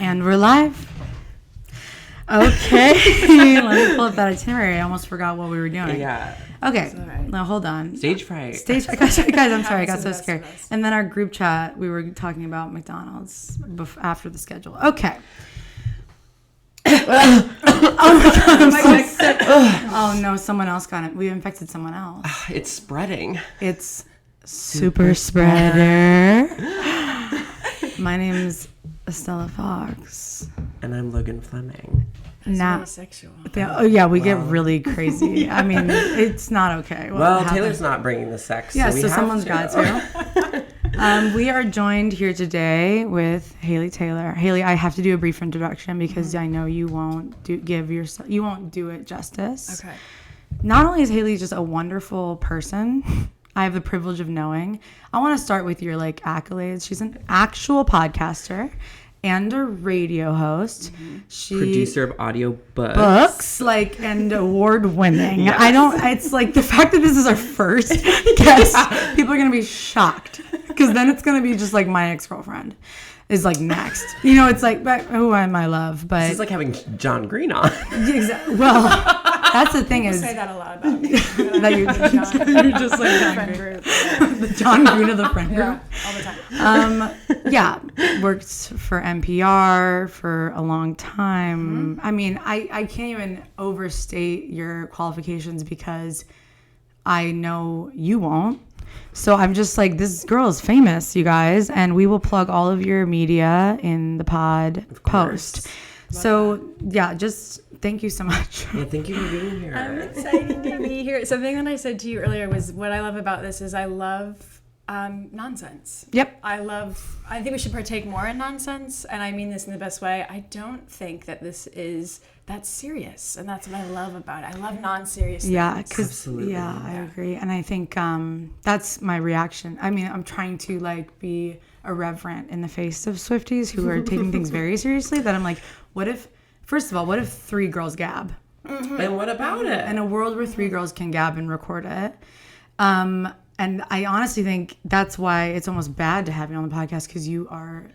And we're live. Okay. Let me pull up that itinerary. I almost forgot what we were doing. Yeah. Okay. Now hold on. Stage fright. Guys, I'm sorry. I got so scared. And then our group chat, we were talking about McDonald's after the schedule. Okay. Oh my God, I'm so sick. Oh no, someone else got it. We infected someone else. It's spreading. It's super spreader. My name's Estella Fox. And I'm Logan Fleming. That's very sexual. Yeah, we get really crazy. I mean, it's not okay. Well, Taylor's not bringing the sex. Yeah, so someone's got to. We are joined here today with Haley Taylor. Haley, I have to do a brief introduction because I know you won't do it justice. Okay. Not only is Haley just a wonderful person, I have the privilege of knowing. I want to start with your accolades. She's an actual podcaster and a radio host. She producer of audio books, and award winning. Yes. It's like the fact that this is our first guest, people are gonna be shocked because then it's gonna be just like my ex-girlfriend is next. It's like, but who am I love? But this is like having John Green on. Exactly. Well, that's the thing. People is say that a lot about me. that you're just like John Green. The John Green of the friend group. Yeah, all the time. Worked for NPR for a long time. I mean, I can't even overstate your qualifications because I know you won't. So I'm just like, this girl is famous, you guys, and we will plug all of your media in the pod post. Just thank you so much. Yeah, thank you for being here. I'm excited to be here. Something that I said to you earlier was what I love about this is I love nonsense. Yep. I think we should partake more in nonsense, and I mean this in the best way. I don't think that this is that serious, and that's what I love about it. I love non-serious things. Yeah, because Absolutely. I agree, and I think that's my reaction. I mean, I'm trying to be irreverent in the face of Swifties who are taking things very seriously. That I'm like, what if three girls gab? And what about it? In a world where three girls can gab and record it. And I honestly think that's why it's almost bad to have you on the podcast because you are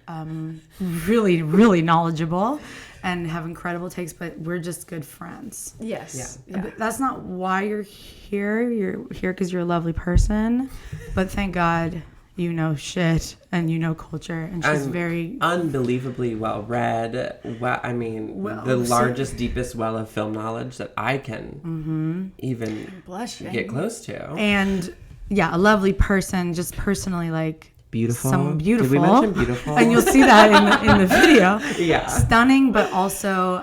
really, really knowledgeable and have incredible takes, but we're just good friends. Yes. Yeah. Yeah. That's not why you're here. You're here because you're a lovely person. But thank God you know shit and you know culture. And she's very... unbelievably well-read. The largest, deepest well of film knowledge that I can even get close to. And... yeah, a lovely person, just personally beautiful. Someone beautiful. Did we mention beautiful? And you'll see that in the video. Yeah. Stunning, but also,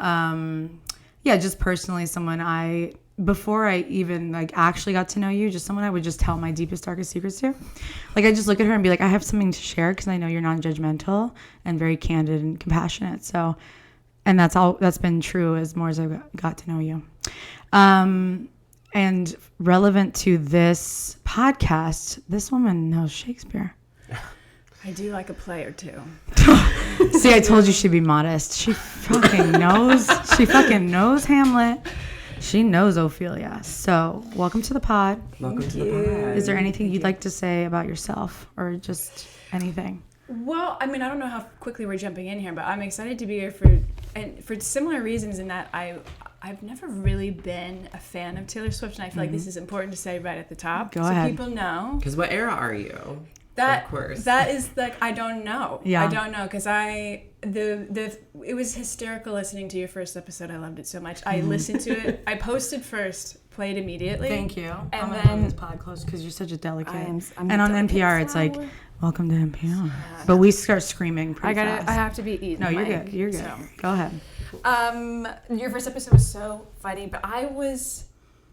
just personally someone before I even actually got to know you, just someone I would just tell my deepest, darkest secrets to. I just look at her and be like, I have something to share because I know you're non-judgmental and very candid and compassionate. So, and that's been true as more as I got to know you. And relevant to this podcast, this woman knows Shakespeare. I do like a play or two. See, I told you she'd be modest. She fucking knows. She fucking knows Hamlet. She knows Ophelia. So, welcome to the pod. Welcome to the pod. Is there anything you'd like to say about yourself or just anything? Well, I mean, I don't know how quickly we're jumping in here, but I'm excited to be here for similar reasons in that I've never really been a fan of Taylor Swift, and I feel like this is important to say right at the top. Go ahead. So people know. Because what era are you? Of course. That is I don't know. Yeah. I don't know because it was hysterical listening to your first episode. I loved it so much. I listened to it. I posted first, played immediately. Thank you. And I'm then gonna this pod close because you're such a delicate. I'm and on delicate NPR, it's flower. welcome to NPR. But we start screaming pretty fast. I have to be eaten. No, you're good. You're good. So. Go ahead. Your first episode was so funny, but I was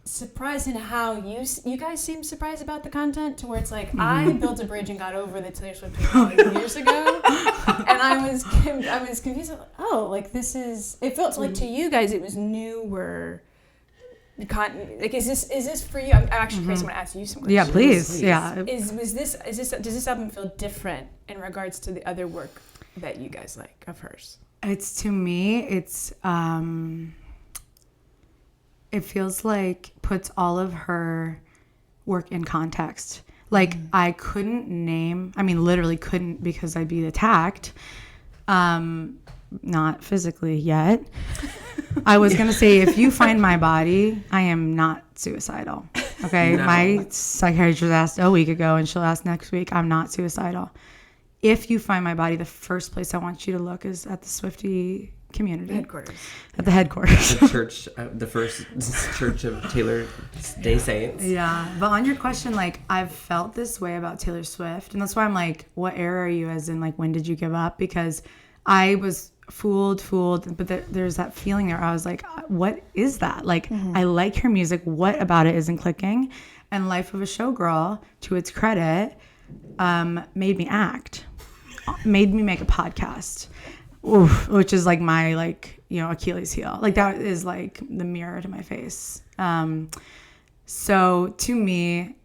surprised in how you guys seemed surprised about the content to where it's I built a bridge and got over the Taylor Swift years ago, and I was confused. This is. It felt like to you guys it was newer. Is this for you? I'm actually curious. I want to ask you some questions. Yeah, please. Yeah. Does this album feel different in regards to the other work that you guys like of hers? To me, it feels like puts all of her work in context. I couldn't name, literally couldn't because I'd be attacked. not physically yet. I was going to say, if you find my body, I am not suicidal. Okay? No. My psychiatrist asked a week ago, and she'll ask next week. I'm not suicidal. If you find my body, the first place I want you to look is at the Swiftie community. Headquarters. At the headquarters. The church, the first church of Taylor Day Saints. Yeah. But on your question, like, I've felt this way about Taylor Swift. And that's why I'm like, what era are you? As in, like, when did you give up? Because I was fooled. But there's that feeling there. I was like, what is that? Like, I like her music. What about it isn't clicking? And Life of a Showgirl, to its credit, made me act. Made me make a podcast. Oof, which is like my, like, you know, Achilles heel. Like, that is like the mirror to my face. So to me,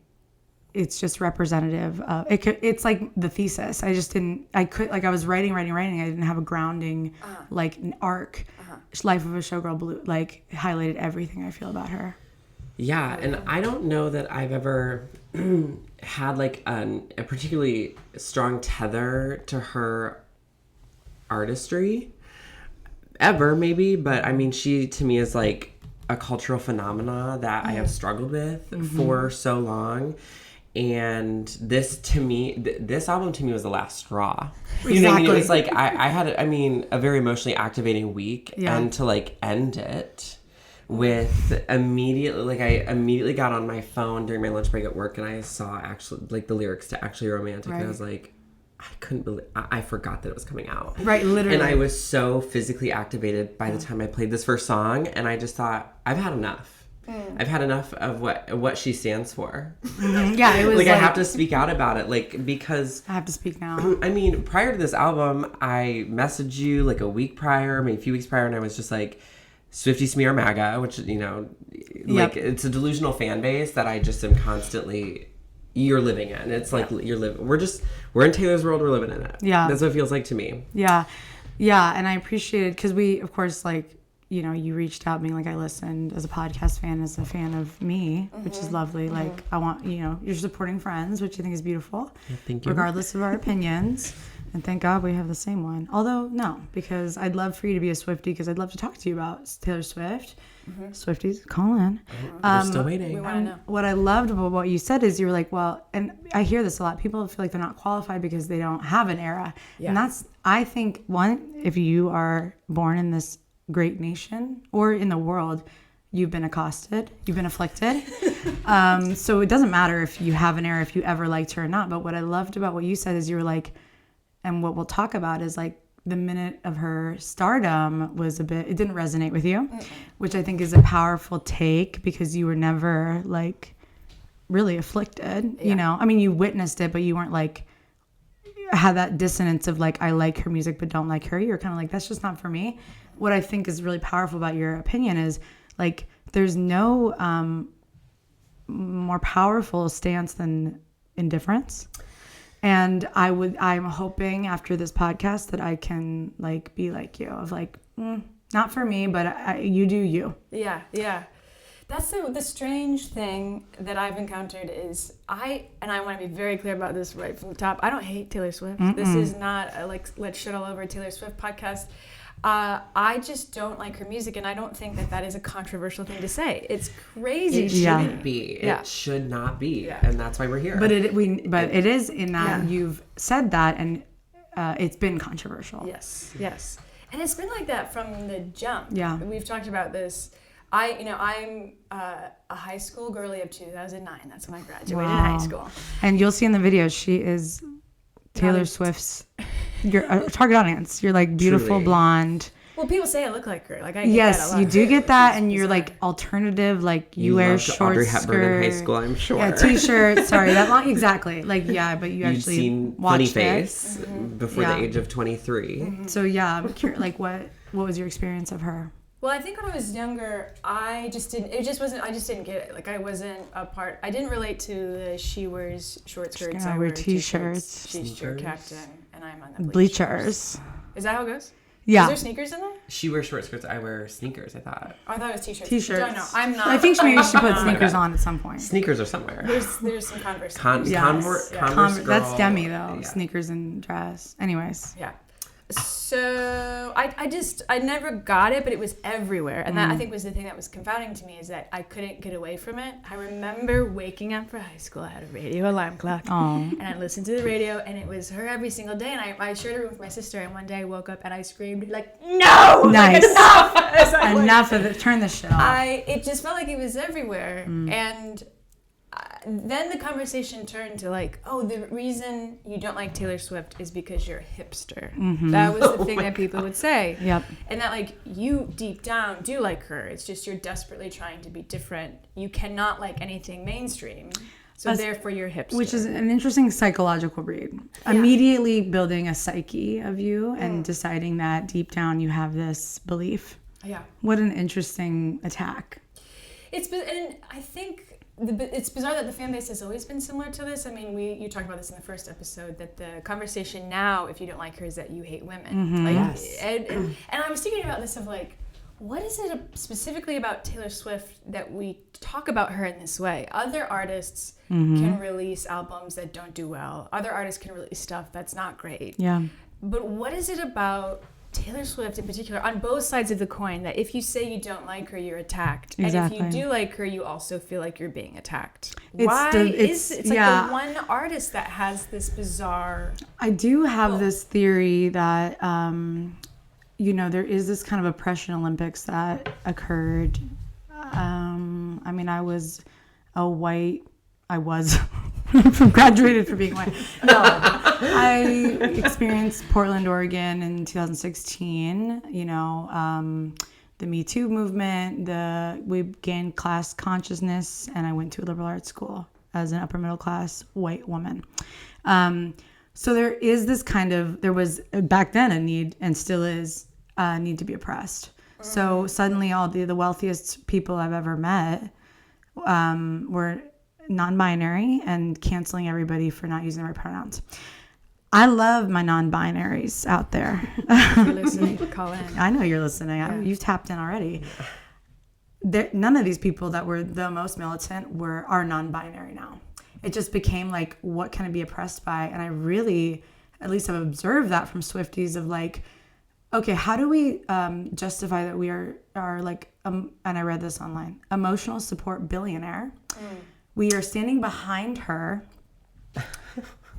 it's just representative of it's like the thesis. I was writing. I didn't have a grounding, like an arc. Life of a Showgirl Blue, like, highlighted everything I feel about her. Yeah, and I don't know that I've ever had like a particularly strong tether to her artistry ever, maybe, but I mean, she to me is like a cultural phenomena that I have struggled with for so long. And this to me, this album to me was the last straw. You know what I mean? It was like I had, a very emotionally activating week, and to like end it with I immediately got on my phone during my lunch break at work, and I saw actually like the lyrics to Actually Romantic, and I was like, I couldn't believe I forgot that it was coming out. Right, literally. And I was so physically activated by the time I played this first song, and I just thought, I've had enough. I've had enough of what she stands for. Yeah, it was like I have to speak out about it, like, because I have to speak now. I mean, prior to this album, I messaged you like a week prior, maybe a few weeks prior, and I was just like, Swiftie Smear MAGA, which, you know, like, it's a delusional fan base that I just am constantly, you're living in. It's like, we're in Taylor's world, we're living in it. Yeah. That's what it feels like to me. Yeah. Yeah, and I appreciated, because we, of course, like, you know, you reached out being like, I listened as a podcast fan, as a fan of me, which is lovely. Like, I want, you know, you're supporting friends, which I think is beautiful. Yeah, thank you. Regardless of our opinions. And thank God we have the same one. Although, no, because I'd love for you to be a Swiftie, because I'd love to talk to you about Taylor Swift. Swifties, call in. We're still waiting. We want to know. What I loved about what you said is you were like, well, and I hear this a lot. People feel like they're not qualified because they don't have an era. Yeah. And that's, I think, one, if you are born in this great nation or in the world, you've been accosted, you've been afflicted. So it doesn't matter if you have an era, if you ever liked her or not. But what I loved about what you said is you were like, and what we'll talk about is like the minute of her stardom was it didn't resonate with you, which I think is a powerful take, because you were never like really afflicted, you know? I mean, you witnessed it, but you weren't like, had that dissonance of like, I like her music but don't like her. You're kind of like, that's just not for me. What I think is really powerful about your opinion is like, there's no more powerful stance than indifference. And I'm hoping after this podcast that I can like be like you, of like, not for me, but you do you. Yeah, yeah. That's the strange thing that I've encountered is I want to be very clear about this right from the top. I don't hate Taylor Swift. This is not a like let's shit all over Taylor Swift podcast. I just don't like her music, and I don't think that is a controversial thing to say. It's crazy. It shouldn't be. It should not be, and that's why we're here. But it is in that you've said that, and it's been controversial. Yes, and it's been like that from the jump. Yeah, we've talked about this. I'm a high school girly of 2009. That's when I graduated high school. And you'll see in the video, she is Taylor Swift's your target audience. You're like beautiful, truly blonde. Well, people say I look like her. Like I get that a lot. You do get that, and you're like alternative. Like you wear short Audrey Hepburn in high school, I'm sure. Yeah, t-shirts. Sorry, that long exactly. Like but you actually seen Funny Face before the age of 23. So yeah, I'm curious. Like what was your experience of her? Well, I think when I was younger, I just didn't get it. Like I wasn't a part. I didn't relate to the she wears short skirts. I wear t-shirts. She's your captain, and I'm on the bleachers. Is that how it goes? Yeah. Is there sneakers in there? She wears short skirts. I wear sneakers. I thought. Oh, I thought it was t-shirts. T-shirts. I don't know. I'm not. I think maybe she put sneakers on at some point. Sneakers are somewhere. There's some Converse. Converse girl. That's Demi though. Yeah. Sneakers and dress. Anyways. Yeah. So I never got it, but it was everywhere. And that, I think, was the thing that was confounding to me, is that I couldn't get away from it. I remember waking up for high school. I had a radio alarm clock. And I listened to the radio, and it was her every single day. And I shared a room with my sister. And one day I woke up and I screamed, like, no! Nice. Like, enough! Enough of it. Turn the shit off. It just felt like it was everywhere. And then the conversation turned to like, oh, the reason you don't like Taylor Swift is because you're a hipster. That was the thing that people would say. Yep. And that like you deep down do like her. It's just you're desperately trying to be different. You cannot like anything mainstream. So therefore you're hipster. Which is an interesting psychological read. Yeah. Immediately building a psyche of you and deciding that deep down you have this belief. Yeah. What an interesting attack. And I think it's bizarre that the fan base has always been similar to this. I mean, you talked about this in the first episode, that the conversation now, if you don't like her, is that you hate women. Like, yes. And I was thinking about this of like, what is it specifically about Taylor Swift that we talk about her in this way? Other artists can release albums that don't do well. Other artists can release stuff that's not great. Yeah. But what is it about Taylor Swift in particular, on both sides of the coin, that if you say you don't like her, you're attacked. Exactly. And if you do like her, you also feel like you're being attacked. It's like the one artist that has this bizarre... I do have this theory that, there is this kind of oppression Olympics that occurred. I mean, I was graduated for being white. No, I experienced Portland, Oregon in 2016. The Me Too movement. We gained class consciousness, and I went to a liberal arts school as an upper middle class white woman. So there is this there was back then a need, and still is a need to be oppressed. So suddenly all the wealthiest people I've ever met were non-binary and canceling everybody for not using the right pronouns. I love my non-binaries out there. If you're listening, call in. I know you're listening. Yeah. You've tapped in already. None of these people that were the most militant are non-binary now. It just became like, what can I be oppressed by? And I really, at least I've observed that from Swifties of like, okay, how do we justify that we are like, and I read this online, emotional support billionaire. We are standing behind her.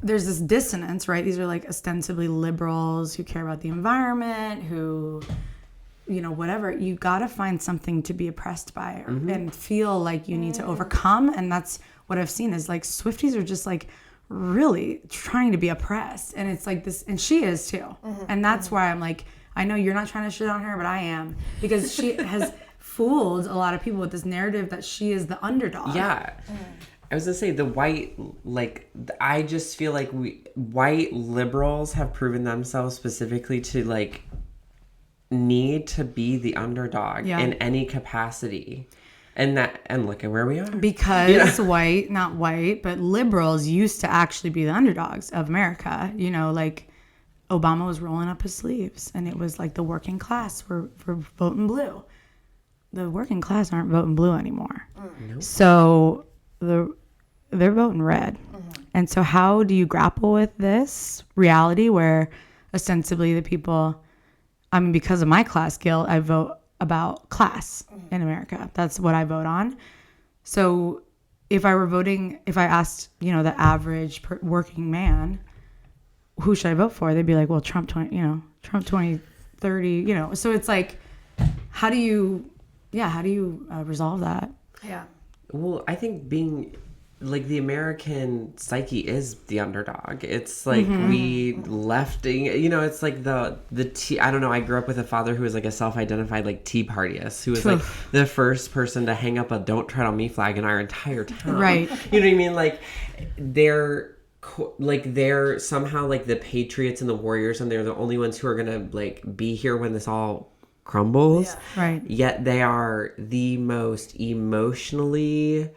There's this dissonance, right? These are like ostensibly liberals who care about the environment, who, whatever. You got to find something to be oppressed by and feel like you need to overcome. And that's what I've seen is like Swifties are just like really trying to be oppressed. And it's like this, and she is too. And that's why I'm like, I know you're not trying to shit on her, but I am. Because she has fooled a lot of people with this narrative that she is the underdog. Yeah. I was going to say the white, I just feel like white liberals have proven themselves specifically to need to be the underdog in any capacity. And look at where we are. Because not white, but liberals used to actually be the underdogs of America. Obama was rolling up his sleeves, and it was like the working class were voting blue. The working class aren't voting blue anymore. Nope. So they're voting red. And so how do you grapple with this reality where ostensibly the people, because of my class guilt, I vote about class in America. That's what I vote on. So if I asked, the average working man, who should I vote for? They'd be like, well, Trump 2030, So it's like, how do you resolve that? Yeah. Well, I think being the American psyche is the underdog. It's like we left, it's like the tea. I don't know. I grew up with a father who was like a self-identified Tea Partyist, who was like the first person to hang up a "Don't Tread on Me" flag in our entire town. Right. You know what I mean? They're somehow the patriots and the warriors, and they're the only ones who are gonna be here when this all crumbles. Yeah. Right. Yet they are the most emotionally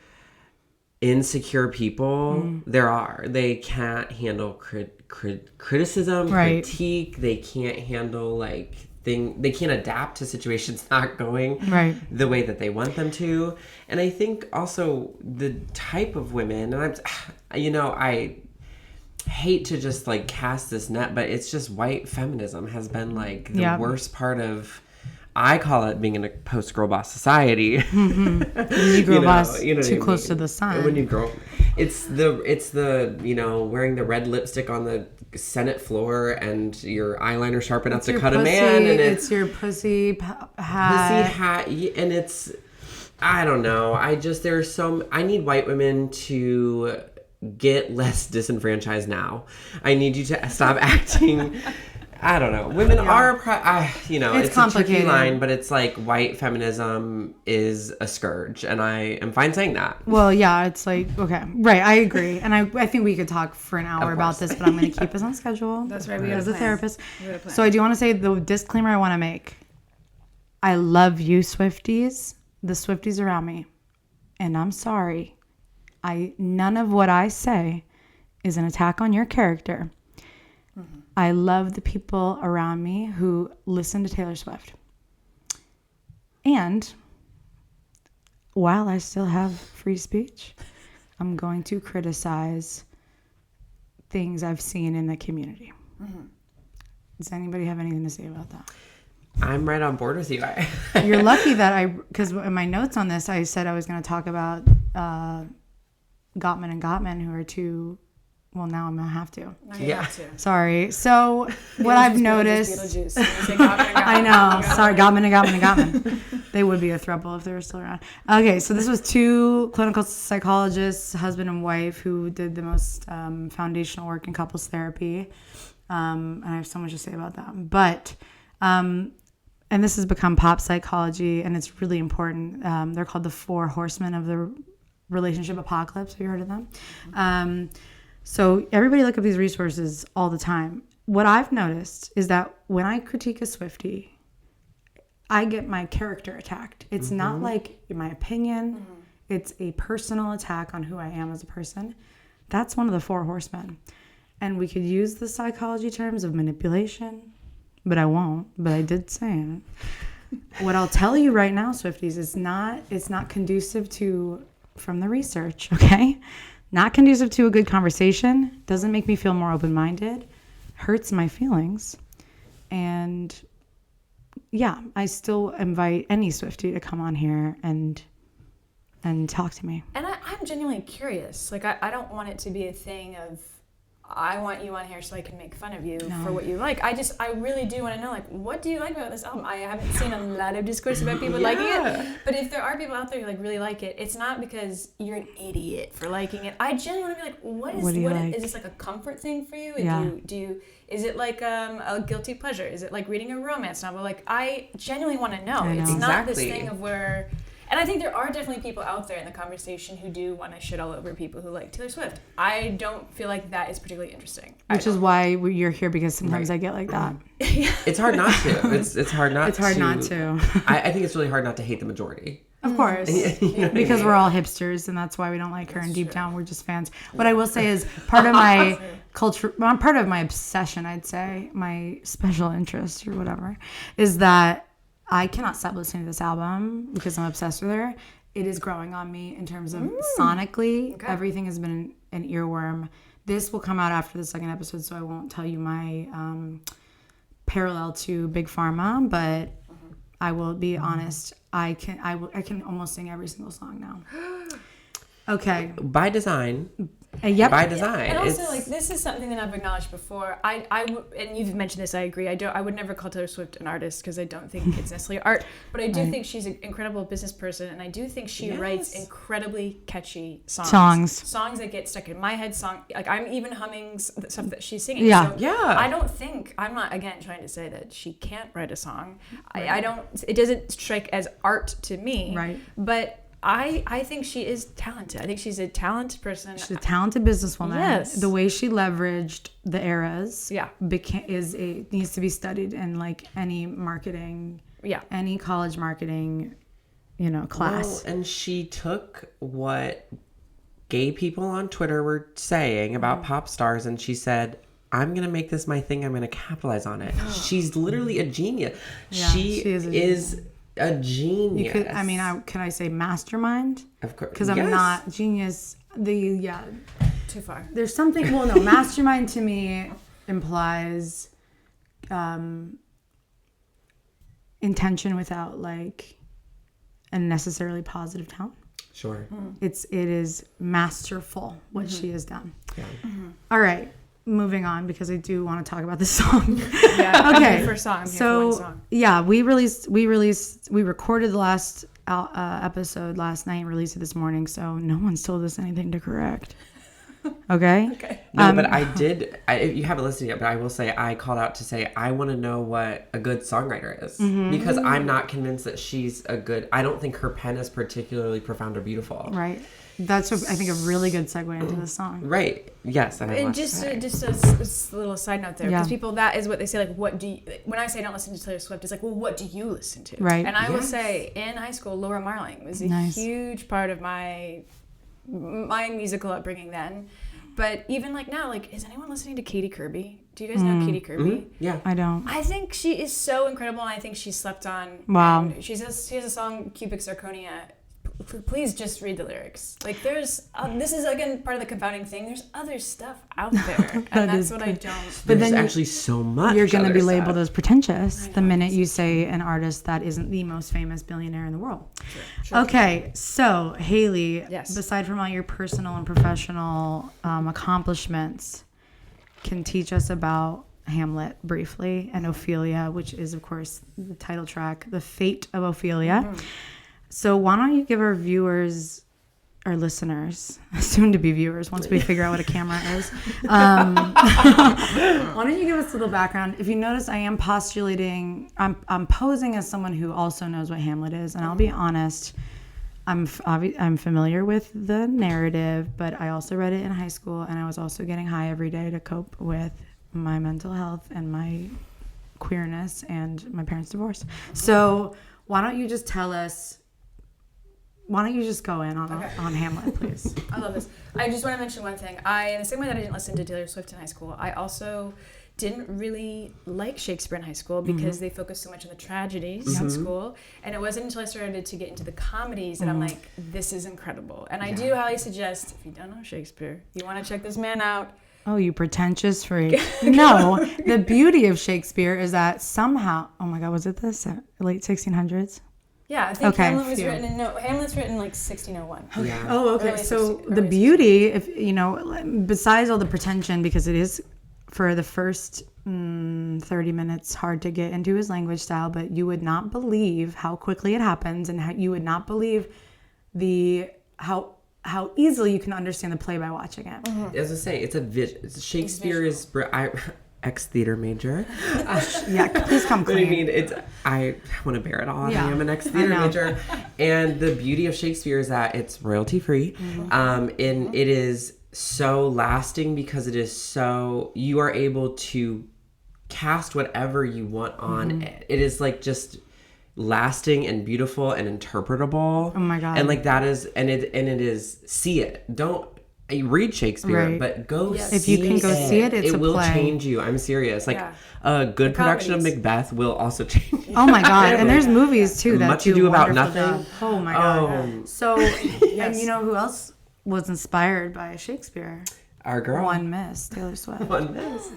insecure people there are. They can't handle criticism, critique. They can't handle they can't adapt to situations not going the way that they want them to. And I think also the type of women, and hate to just like cast this net, but it's just white feminism has been like the worst part of. I call it being in a post girl boss society. You girl boss too close to the sun. When you grow, it's the wearing the red lipstick on the Senate floor and your eyeliner sharp enough to cut a man, and it's your pussy hat. Pussy hat, and it's I don't know. I need white women to get less disenfranchised now. I need you to stop acting. I don't know. Women are, it's a tricky line, but it's like white feminism is a scourge, and I am fine saying that. Well, yeah, it's like, okay, right, I agree. And I think we could talk for an hour about this, but I'm going to keep us on schedule. That's right, we as a therapist. So I do want to say the disclaimer I want to make. I love you, Swifties, the Swifties around me, and I'm sorry. None of what I say is an attack on your character. I love the people around me who listen to Taylor Swift. And while I still have free speech, I'm going to criticize things I've seen in the community. Does anybody have anything to say about that? I'm right on board with you. You're lucky that because in my notes on this, I said I was going to talk about Gottman and Gottman, who are two. Well, now I'm going to have to. Sorry. So what I've noticed. I know. Sorry, Gottman and Gottman. They would be a throuple if they were still around. Okay, so this was two clinical psychologists, husband and wife, who did the most foundational work in couples therapy. And I have so much to say about that. But, and this has become pop psychology, and it's really important. They're called the 4 horsemen of the relationship apocalypse. Have you heard of them? So everybody look up these resources all the time. What I've noticed is that when I critique a Swiftie, I get my character attacked. It's not like my opinion. It's a personal attack on who I am as a person. That's one of the 4 horsemen. And we could use the psychology terms of manipulation, but I won't. But I did say it. What I'll tell you right now, Swifties, it's not conducive to, from the research, okay? Not conducive to a good conversation. Doesn't make me feel more open-minded. Hurts my feelings. And yeah, I still invite any Swiftie to come on here and talk to me. And I'm genuinely curious. Like, I don't want it to be a thing of, I want you on here so I can make fun of you for what you like. I really do want to know, like, what do you like about this album? I haven't seen a lot of discourse about people liking it. But if there are people out there who like really like it, it's not because you're an idiot for liking it. I genuinely want to be like, what is this like a comfort thing for you? Do you is it like a guilty pleasure? Is it like reading a romance novel? Like, I genuinely want to know. It's not this thing of where. And I think there are definitely people out there in the conversation who do want to shit all over people who like Taylor Swift. I don't feel like that is particularly interesting. Which is why you're here, because sometimes I get like that. It's hard not to. It's hard not to. It's hard not to. I think it's really hard not to hate the majority. Of course. Because we're all hipsters, and that's why we don't like her, and deep down we're just fans. What I will say is part of my culture, part of my obsession, I'd say, my special interest or whatever, is that I cannot stop listening to this album because I'm obsessed with her. It is growing on me in terms of sonically. Okay. Everything has been an earworm. This will come out after the second episode, so I won't tell you my parallel to Big Pharma, but I will be honest. I can almost sing every single song now. Okay. By design. Yep. By design. And also, like, this is something that I've acknowledged before. And you've mentioned this, I agree. I would never call Taylor Swift an artist because I don't think it's necessarily art. But I do think she's an incredible business person, and I do think she writes incredibly catchy songs. Songs that get stuck in my head. Like, I'm even humming stuff that she's singing. Yeah. So I don't think, I'm not, again, trying to say that she can't write a song. I don't, it doesn't strike as art to me. Right. But I think she is talented. I think she's a talented person. She's a talented businesswoman. Yes. The way she leveraged the eras needs to be studied in like any marketing, any college marketing, class. Well, and she took what gay people on Twitter were saying about pop stars, and she said, I'm going to make this my thing. I'm going to capitalize on it. She's literally a genius. Yeah, she is a genius. Can I say mastermind? Of course. Because I'm not genius. too far. There's something. Well, no, mastermind to me implies intention without like a necessarily positive tone. Sure. It is masterful what she has done. Yeah. All right, moving on because I do want to talk about this song. Yeah. Okay. For song. So yeah, we recorded the last episode last night and released it this morning. So no one's told us anything to correct. Okay. Okay. No, but I did. You haven't listened yet, but I will say I called out to say I want to know what a good songwriter is because I'm not convinced that she's a good. I don't think her pen is particularly profound or beautiful. Right. That's I think a really good segue into the song. Right. Yes. And just a little side note there, because people, that is what they say. Like, what do you? When I say don't listen to Taylor Swift, it's like, well, what do you listen to? Right. And I will say, in high school, Laura Marling was a huge part of my musical upbringing then. But even like now, like, is anyone listening to Katie Kirby? Do you guys know Katie Kirby? Mm-hmm. Yeah. I don't. I think she is so incredible, and I think she's slept on. Wow. And she has a song, Cubic Zirconia. Please just read the lyrics. Like, there's this is again part of the confounding thing. There's other stuff out there, and that's what I don't. But There's then actually so much. You're going to be other labeled stuff. as pretentious the minute you say an artist that isn't the most famous billionaire in the world. Sure. Okay, so Haley, Yes. aside from all your personal and professional accomplishments, can teach us about Hamlet briefly and Ophelia, which is, of course, the title track, The Fate of Ophelia. So why don't you give our viewers, our listeners, soon to be viewers, once we figure out what a camera is, why don't you give us a little background? If you notice, I am postulating, I'm posing as someone who also knows what Hamlet is, and I'll be honest, I'm familiar with the narrative, but I also read it in high school, and I was also getting high every day to cope with my mental health and my queerness and my parents' divorce. So why don't you just tell us? Why don't you just go in on Hamlet, please? I love this. I just want to mention one thing. In the same way that I didn't listen to Taylor Swift in high school, I also didn't really like Shakespeare in high school because they focused so much on the tragedies in school. And it wasn't until I started to get into the comedies that I'm like, this is incredible. And I do highly suggest, if you don't know Shakespeare, you want to check this man out. Oh, you pretentious freak. No, the beauty of Shakespeare is that somehow, oh my God, was it the late 1600s? Yeah, I think Okay, Hamlet was phew. Hamlet's written like 1601. Yeah. Oh, okay. Early So 60 the early beauty, if you know, besides all the pretension, because it is for the first 30 minutes hard to get into his language style, but you would not believe how quickly it happens, and how you would not believe how easily you can understand the play by watching it. As I say, it's a vision. Shakespeare is ex-theater major. Yeah, please come But I clean. mean, I want to bear it all. Yeah, I am an ex-theater I know. major. And the beauty of Shakespeare is that it's royalty free. And it is so lasting because it is so, you are able to cast whatever you want on it. It is like just lasting and beautiful and interpretable. Oh my God. And like that is, and it is, see it. Don't, you read Shakespeare, Right. but go see it. If you can go see it, it's it a will play. change you. I'm serious. Like Yeah. a good production of comedies. Macbeth will also change you. Oh my God! And there's movies too that Much do Ado About wonderful Nothing. job. Oh my God! Oh, So, and you know who else was inspired by Shakespeare? our girl. One Miss, Taylor Swift. One miss.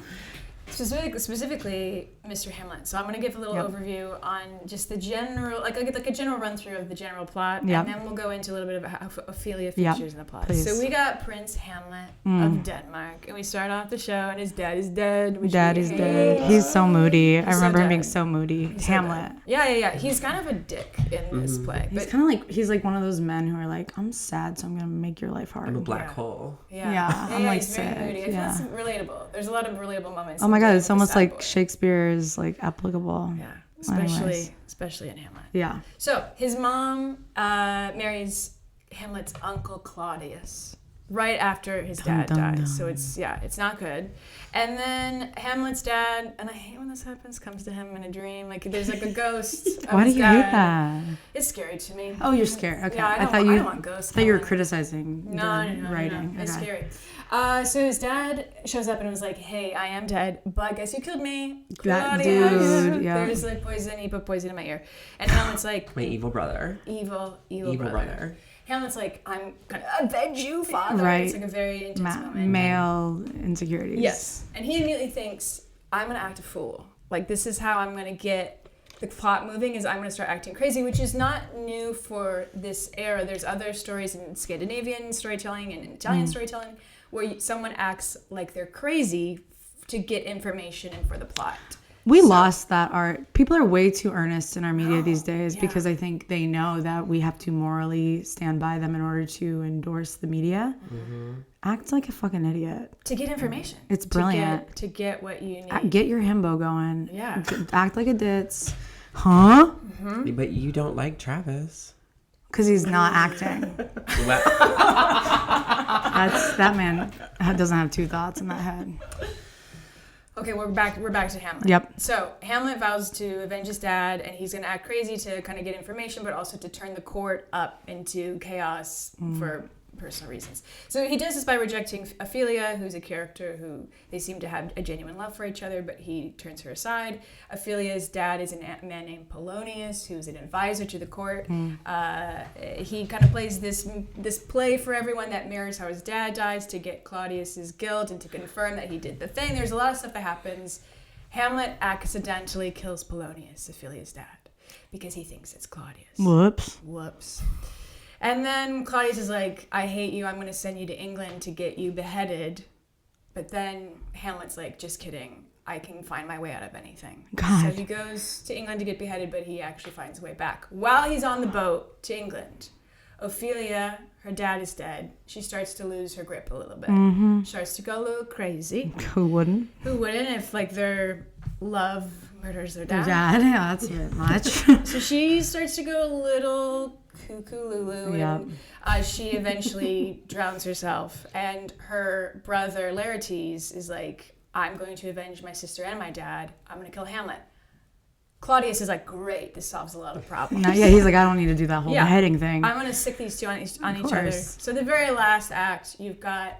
Specifically, Mr. Hamlet. So I'm going to give a little overview on just the general, like a general run through of the general plot, Yep. and then we'll go into a little bit of how Ophelia Yep, features in the plot. please. So we got Prince Hamlet of Denmark, and we start off the show, and his dad is dead. Which Daddy's we dead. hate. He's so moody. I so remember him being dead. so moody. So Hamlet. dead. Yeah. He's kind of a dick in this play, He's but kind of like one of those men who are like, I'm sad, so I'm gonna make your life hard. I'm a black Yeah. hole. Yeah, I'm like he's very sick, moody. I yeah. feel it's relatable. There's a lot of relatable moments. Oh my in God! dealing It's with almost the sad like boy. Shakespeare is like applicable. Yeah, Anyways. especially in Hamlet. Yeah. So his mom marries Hamlet's uncle Claudius right after his dad dun, dies. dun. So it's not good. And then Hamlet's dad, and I hate when this happens, comes to him in a dream. Like there's like a ghost. Of Why do his you dad. hate that? It's scary to me. Oh, you're scared. Okay. Yeah, I thought you. don't want ghosts. I thought you were coming. criticizing No, the writing. It's Okay. scary. So his dad shows up and was like, "Hey, I am dead, but guess who killed me? That Claudius." dude, yeah. There's like poison. He put poison in my ear, and Hamlet's like, My evil brother. evil Evil brother. brother. Hamlet's like, I'm gonna avenge you, father. Right. It's like a very intense moment. Male insecurities. Yes. And he immediately thinks, I'm gonna act a fool. Like, this is how I'm gonna get the plot moving, is I'm gonna start acting crazy, which is not new for this era. There's other stories in Scandinavian storytelling and in Italian storytelling where someone acts like they're crazy to get information and for the plot. We lost that art. People are way too earnest in our media these days yeah. because I think they know that we have to morally stand by them in order to endorse the media. Act like a fucking idiot. To get information. It's brilliant. To get what you need. Get your himbo going. Yeah. Act like a ditz. Huh? But you don't like Travis. Because he's not acting. That man doesn't have two thoughts in that head. Okay, we're back to Hamlet. Yep. So Hamlet vows to avenge his dad, and he's going to act crazy to kind of get information, but also to turn the court up into chaos for personal reasons. So he does this by rejecting Ophelia, who's a character who they seem to have a genuine love for each other, but he turns her aside. Ophelia's dad is a man named Polonius, who's an advisor to the court. He kind of plays this play for everyone that mirrors how his dad dies to get Claudius's guilt and to confirm that he did the thing. There's a lot of stuff that happens. Hamlet accidentally kills Polonius, Ophelia's dad, because he thinks it's Claudius. Whoops. And then Claudius is like, I hate you, I'm going to send you to England to get you beheaded. But then Hamlet's like, just kidding, I can find my way out of anything. God. So he goes to England to get beheaded, but he actually finds a way back. While he's on the boat to England, Ophelia, her dad is dead. She starts to lose her grip a little bit. She starts to go a little crazy. Who wouldn't? Who wouldn't if like their love murders their dad? Yeah, that's a bit much. So she starts to go a little cuckoo Lulu, and she eventually drowns herself. And her brother Laertes is like, I'm going to avenge my sister and my dad. I'm going to kill Hamlet. Claudius is like, great, this solves a lot of problems. He's like, I don't need to do that whole beheading thing. I'm going to stick these two on each other. So the very last act, you've got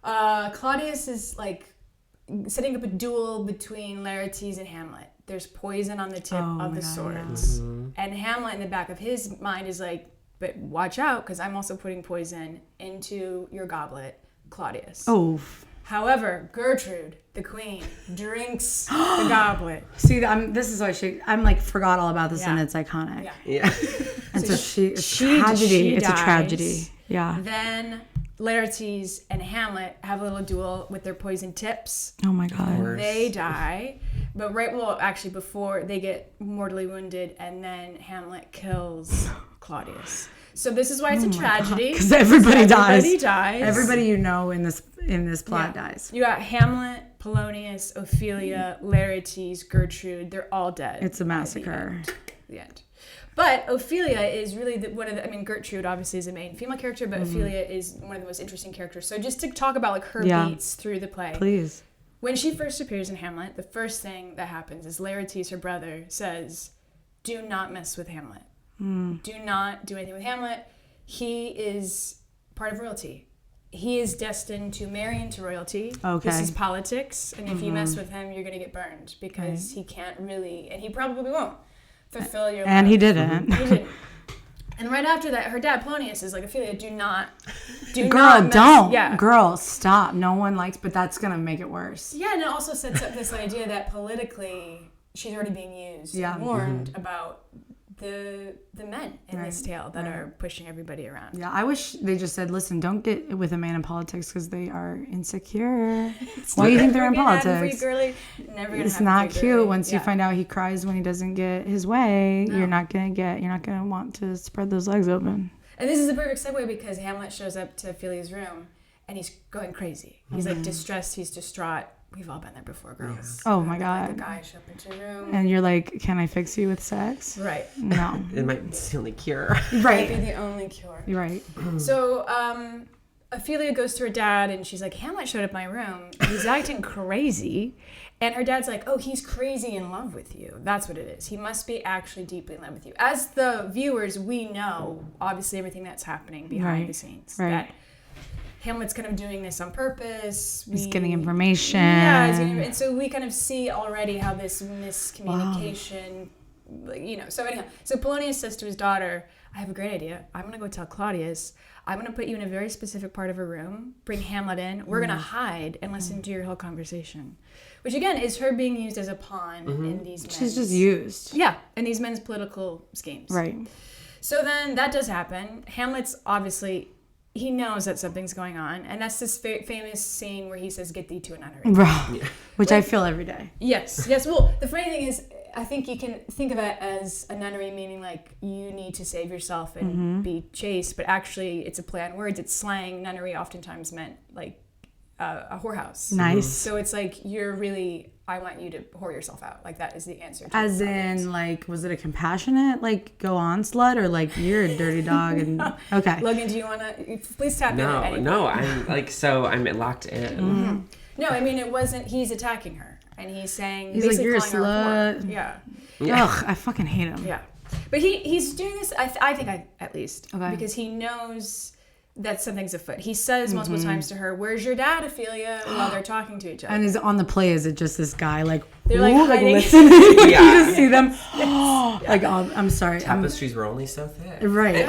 Claudius is like setting up a duel between Laertes and Hamlet. There's poison on the tip of the swords. And Hamlet in the back of his mind is like, but watch out, because I'm also putting poison into your goblet, Claudius. Oh. However, Gertrude, the queen, drinks the goblet. See, this is why I'm like, forgot all about this, and it's iconic. Yeah. And so she it's dies. a tragedy. Yeah. Then Laertes and Hamlet have a little duel with their poison tips. Oh my God. They die. But actually before they get mortally wounded, and then Hamlet kills Claudius. So this is why it's a tragedy. Because everybody dies. Everybody you know in this plot dies. You got Hamlet, Polonius, Ophelia, Laertes, Gertrude. They're all dead. It's a massacre. The end. But Ophelia is really Gertrude obviously is the main female character, but Ophelia is one of the most interesting characters. So just to talk about like her beats through the play. Please. When she first appears in Hamlet, the first thing that happens is Laertes, her brother, says, do not mess with Hamlet. Do not do anything with Hamlet. He is part of royalty. He is destined to marry into royalty. Okay. This is politics, and if you mess with him, you're going to get burned because he can't really, and he probably won't, fulfill your love. And he didn't. He didn't. And right after that, her dad, Polonius, is like, Ophelia, do not don't. Yeah. Girl, stop. No one likes, but that's going to make it worse. Yeah, and it also sets up this idea that politically, she's already being used and warned about the men in this tale that are pushing everybody around. Yeah, I wish they just said, listen, don't get with a man in politics because they are insecure. Why do you think they're in politics? It's not cute. Once you find out he cries when he doesn't get his way, you're not gonna want to spread those legs open. And this is a perfect segue because Hamlet shows up to Ophelia's room and he's going crazy. He's like distressed, he's distraught. We've all been there before, girls. Oh my God. Like a guy show up into your room. And you're like, can I fix you with sex? Right. No. It might be the only cure. Right. It might be the only cure. You're right. So Ophelia goes to her dad and she's like, Hamlet showed up in my room. He's acting crazy. And her dad's like, oh, he's crazy in love with you. That's what it is. He must be actually deeply in love with you. As the viewers, we know, obviously, everything that's happening behind the scenes. Right. That Hamlet's kind of doing this on purpose. He's getting information. Yeah, and so we kind of see already how this miscommunication So anyhow, so Polonius says to his daughter, I have a great idea. I'm going to go tell Claudius, I'm going to put you in a very specific part of a room, bring Hamlet in, we're going to hide and listen to your whole conversation. Which again is her being used as a pawn in these men's... She's just used. Yeah, in these men's political schemes. Right. So then that does happen. Hamlet's obviously... He knows that something's going on, and that's this famous scene where he says, "Get thee to a nunnery." Bro, which I feel every day. Yes. Well, the funny thing is, I think you can think of it as a nunnery, meaning like you need to save yourself and be chaste, but actually it's a play on words. It's slang. Nunnery oftentimes meant like a whorehouse. Nice. So it's like I want you to whore yourself out. Like that is the answer. To As in, like, was it a compassionate, like, go on slut, or like you're a dirty dog and okay. Logan, do you want to please tap in? No, I'm like I'm locked in. No, I mean it wasn't. He's attacking her, and he's saying He's basically like, you're a calling her slut. Yeah. Ugh, I fucking hate him. Yeah, but he's doing this. I think at least because he knows that something's afoot. He says multiple times to her, "Where's your dad, Ophelia?" while they're talking to each other. And is on the play, is it just this guy like they're like hiding. listening? You just see them. Like, I'm sorry. Tapestries were only so thick. Right.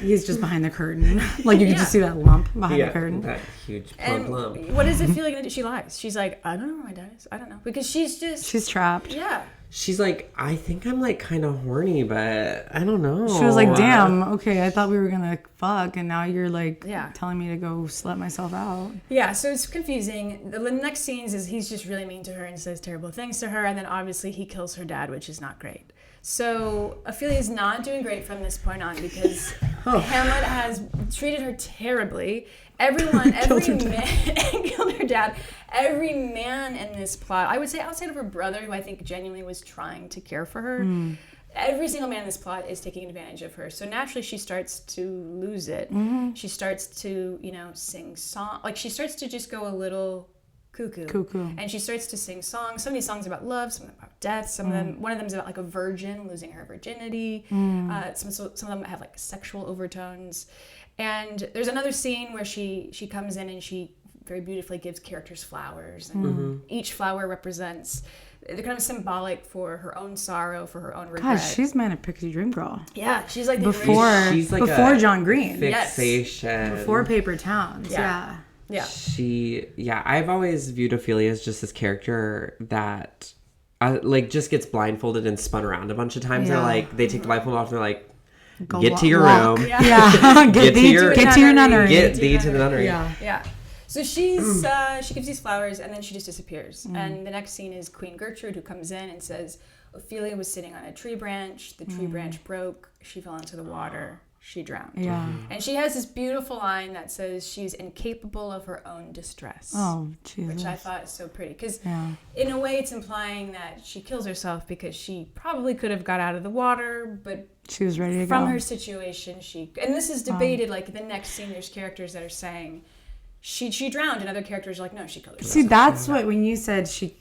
He's just behind the curtain. Like you can just see that lump behind the curtain. That huge And lump. what does it feel like? She lies. She's like, I don't know where my dad is. I don't know because she's trapped. Yeah. She's like, I think I'm like kind of horny, but I don't know. She was like, damn, okay, I thought we were gonna fuck, and now you're like telling me to go slut myself out. Yeah, so it's confusing. The next scenes is he's just really mean to her and says terrible things to her, and then obviously he kills her dad, which is not great. So Ophelia's not doing great from this point on because Hamlet has treated her terribly. Every man killed her dad. Every man in this plot, I would say outside of her brother, who I think genuinely was trying to care for her, every single man in this plot is taking advantage of her. So naturally she starts to lose it. She starts to, sing song. Like she starts to just go a little cuckoo. And she starts to sing songs. Some of these songs about love, some about death, one of them is about like a virgin losing her virginity. Some of them have like sexual overtones. And there's another scene where she comes in and she very beautifully gives characters flowers. And each flower represents, they're kind of symbolic for her own sorrow, for her own regret. Gosh, she's Manic Pixie Dream Girl. Yeah, she's like before John Green. Fixation. Before Paper Towns. Yeah. I've always viewed Ophelia as just this character that just gets blindfolded and spun around a bunch of times. They're like, they take the blindfold off and they're like, get to your room. Yeah. Get to your nunnery. Get thee to the nunnery. Yeah. So she gives these flowers and then she just disappears. And the next scene is Queen Gertrude, who comes in and says, Ophelia was sitting on a tree branch. The tree branch broke. She fell into the water. She drowned. Yeah. And she has this beautiful line that says she's incapable of her own distress. Oh, Jesus. Which I thought is so pretty. Because in a way it's implying that she kills herself because she probably could have got out of the water, but she was ready to go. From her situation, and this is debated, like the next scene there's characters that are saying she drowned and other characters are like, no, she killed herself. See, that's what, when you said she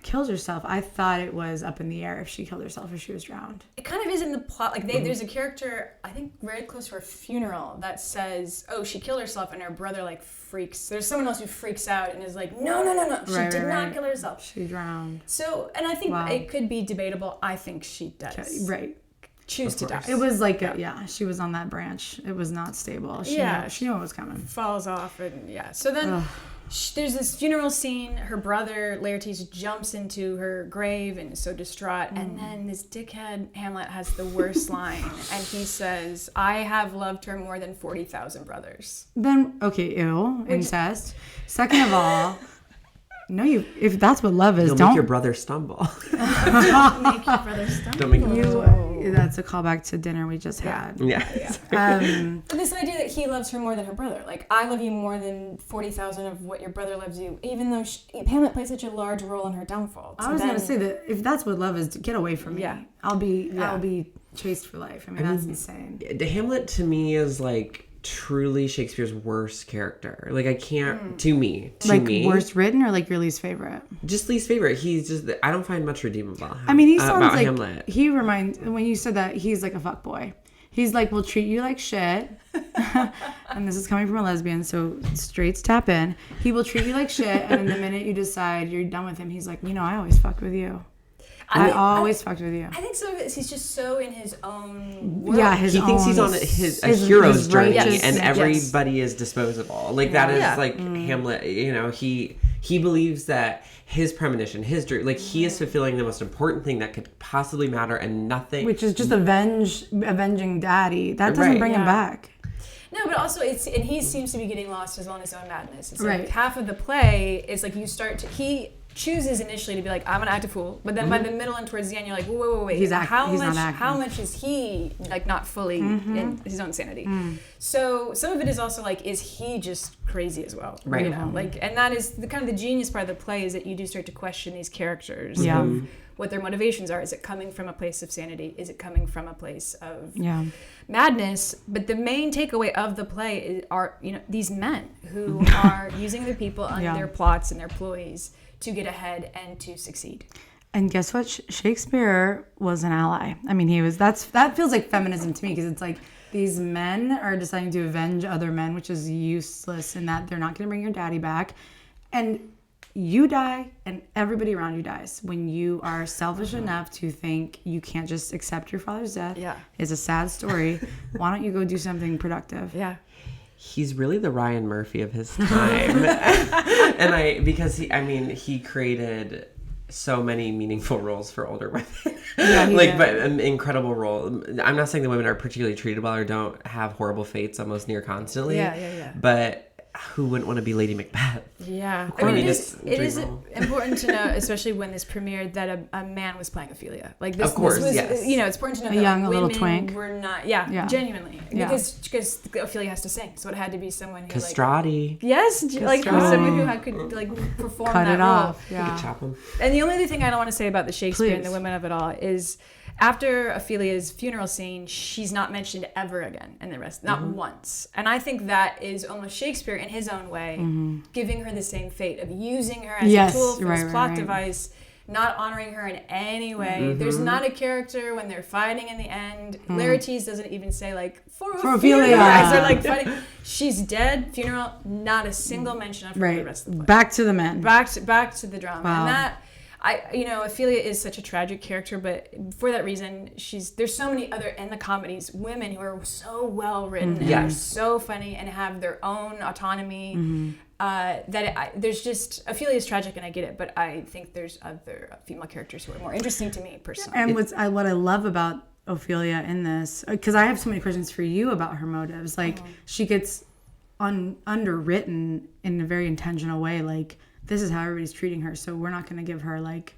killed herself, I thought it was up in the air if she killed herself or she was drowned. It kind of is in the plot. Like there's a character, I think very close to her funeral, that says, oh, she killed herself, and her brother like freaks. There's someone else who freaks out and is like, no. She did not kill herself. She drowned. So, and I think it could be debatable. I think she does. Right. Choose to die. It was like, she was on that branch. It was not stable. She knew what was coming. Falls off, and so then there's this funeral scene. Her brother Laertes jumps into her grave and is so distraught, and then this dickhead Hamlet has the worst line, and he says, I have loved her more than 40,000 brothers. Then, okay, incest. Second of all, no, if that's what love is, don't make your brother stumble. Don't make your brother stumble. Don't make him stumble. That's a callback to dinner we just had. But this idea that he loves her more than her brother, like I love you more than 40,000 of what your brother loves you, even though Hamlet plays such a large role in her downfall. I was gonna say that if that's what love is, get away from me. I'll be chaste for life. I mean, that's insane. Hamlet to me is like truly Shakespeare's worst character. Like I can't to me. Worst written or like your least favorite? Just least favorite. He's just I don't find much redeemable. I mean, he sounds about like Hamlet. He reminds, when you said that, he's like a fuckboy. He's like, we'll treat you like shit. And this is coming from a lesbian, so straights tap in. He will treat you like shit, and then the minute you decide you're done with him, he's like, I always fucked with you. I always fucked with you. I think some of it is he's just so in his own world. Yeah, He thinks he's on a hero's journey, righteousness. and Yes. everybody is disposable. Like that is like Hamlet. You know, he believes that his premonition, his dream, like he is fulfilling the most important thing that could possibly matter, and nothing. Which is just avenging Daddy. That doesn't bring him back. No, but also and he seems to be getting lost as well in his own madness. It's like Right. half of the play is like he chooses initially to be like, I'm gonna act a fool, but then by the middle and towards the end, you're like, wait, He's not acting. how much is he like not fully in his own sanity? So some of it is also like, is he just crazy as well? Right. You know, like, and that is the kind of the genius part of the play is that you do start to question these characters. Yeah. Of what their motivations are. Is it coming from a place of sanity? Is it coming from a place of madness? But the main takeaway of the play are, these men who are using the people under their plots and their ploys to get ahead and to succeed. And guess what? Shakespeare was an ally. I mean, that feels like feminism to me, because it's like these men are deciding to avenge other men, which is useless in that they're not going to bring your daddy back. And you die and everybody around you dies when you are selfish enough to think you can't just accept your father's death. Yeah. It's a sad story. Why don't you go do something productive? Yeah. He's really the Ryan Murphy of his time. And he created so many meaningful roles for older women. Yeah, but an incredible role. I'm not saying the women are particularly treated well or don't have horrible fates almost near constantly. Yeah. But who wouldn't want to be Lady Macbeth? Yeah. I mean, it it's is dream role. important to know, especially when this premiered, that a man was playing Ophelia. Like this, Of course, this was, yes. it's important to know A that young like, little women twink. were not, genuinely, Yeah. because Ophelia has to sing, so it had to be someone who Castrati. like Castrati. someone who could like perform Cut that it role. off. You Yeah. could chop him. And the only other thing I don't want to say about the Shakespeare and the Please. women of it all is, after Ophelia's funeral scene, she's not mentioned ever again in the rest, not once. And I think that is almost Shakespeare in his own way, giving her the same fate of using her as a tool for this plot device, not honoring her in any way. There's not a character when they're fighting in the end. Laertes doesn't even say like, for Ophelia. As they're like fighting. She's dead, funeral, not a single mention of her in the rest of the play. Back to the men. Back to the drama. Wow. And that, Ophelia is such a tragic character, but for that reason, there's so many other, in the comedies, women who are so well written and are so funny and have their own autonomy. There's just, Ophelia is tragic and I get it, but I think there's other female characters who are more interesting to me personally. And what I love about Ophelia in this, because I have so many questions for you about her motives. Like, she gets underwritten in a very intentional way. Like, this is how everybody's treating her, so we're not going to give her, like,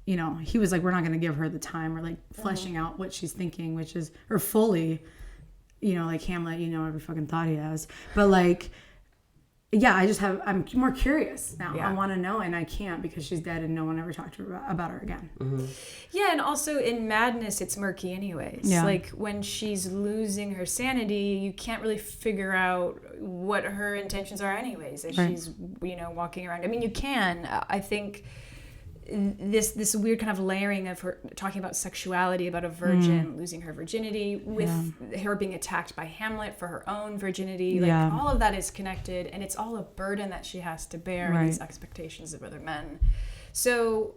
he was like, we're not going to give her the time or, like, fleshing out what she's thinking, which is, or fully, like Hamlet, every fucking thought he has. But, like, yeah, I'm more curious now. Yeah. I want to know, and I can't because she's dead and no one ever talked to her about her again. Yeah, and also in Madness, it's murky anyways. Yeah. Like, when she's losing her sanity, you can't really figure out what her intentions are anyways as she's, walking around. I mean, you can. I think this weird kind of layering of her talking about sexuality, about a virgin losing her virginity, with her being attacked by Hamlet for her own virginity. Like, all of that is connected, and it's all a burden that she has to bear, and these expectations of other men. So,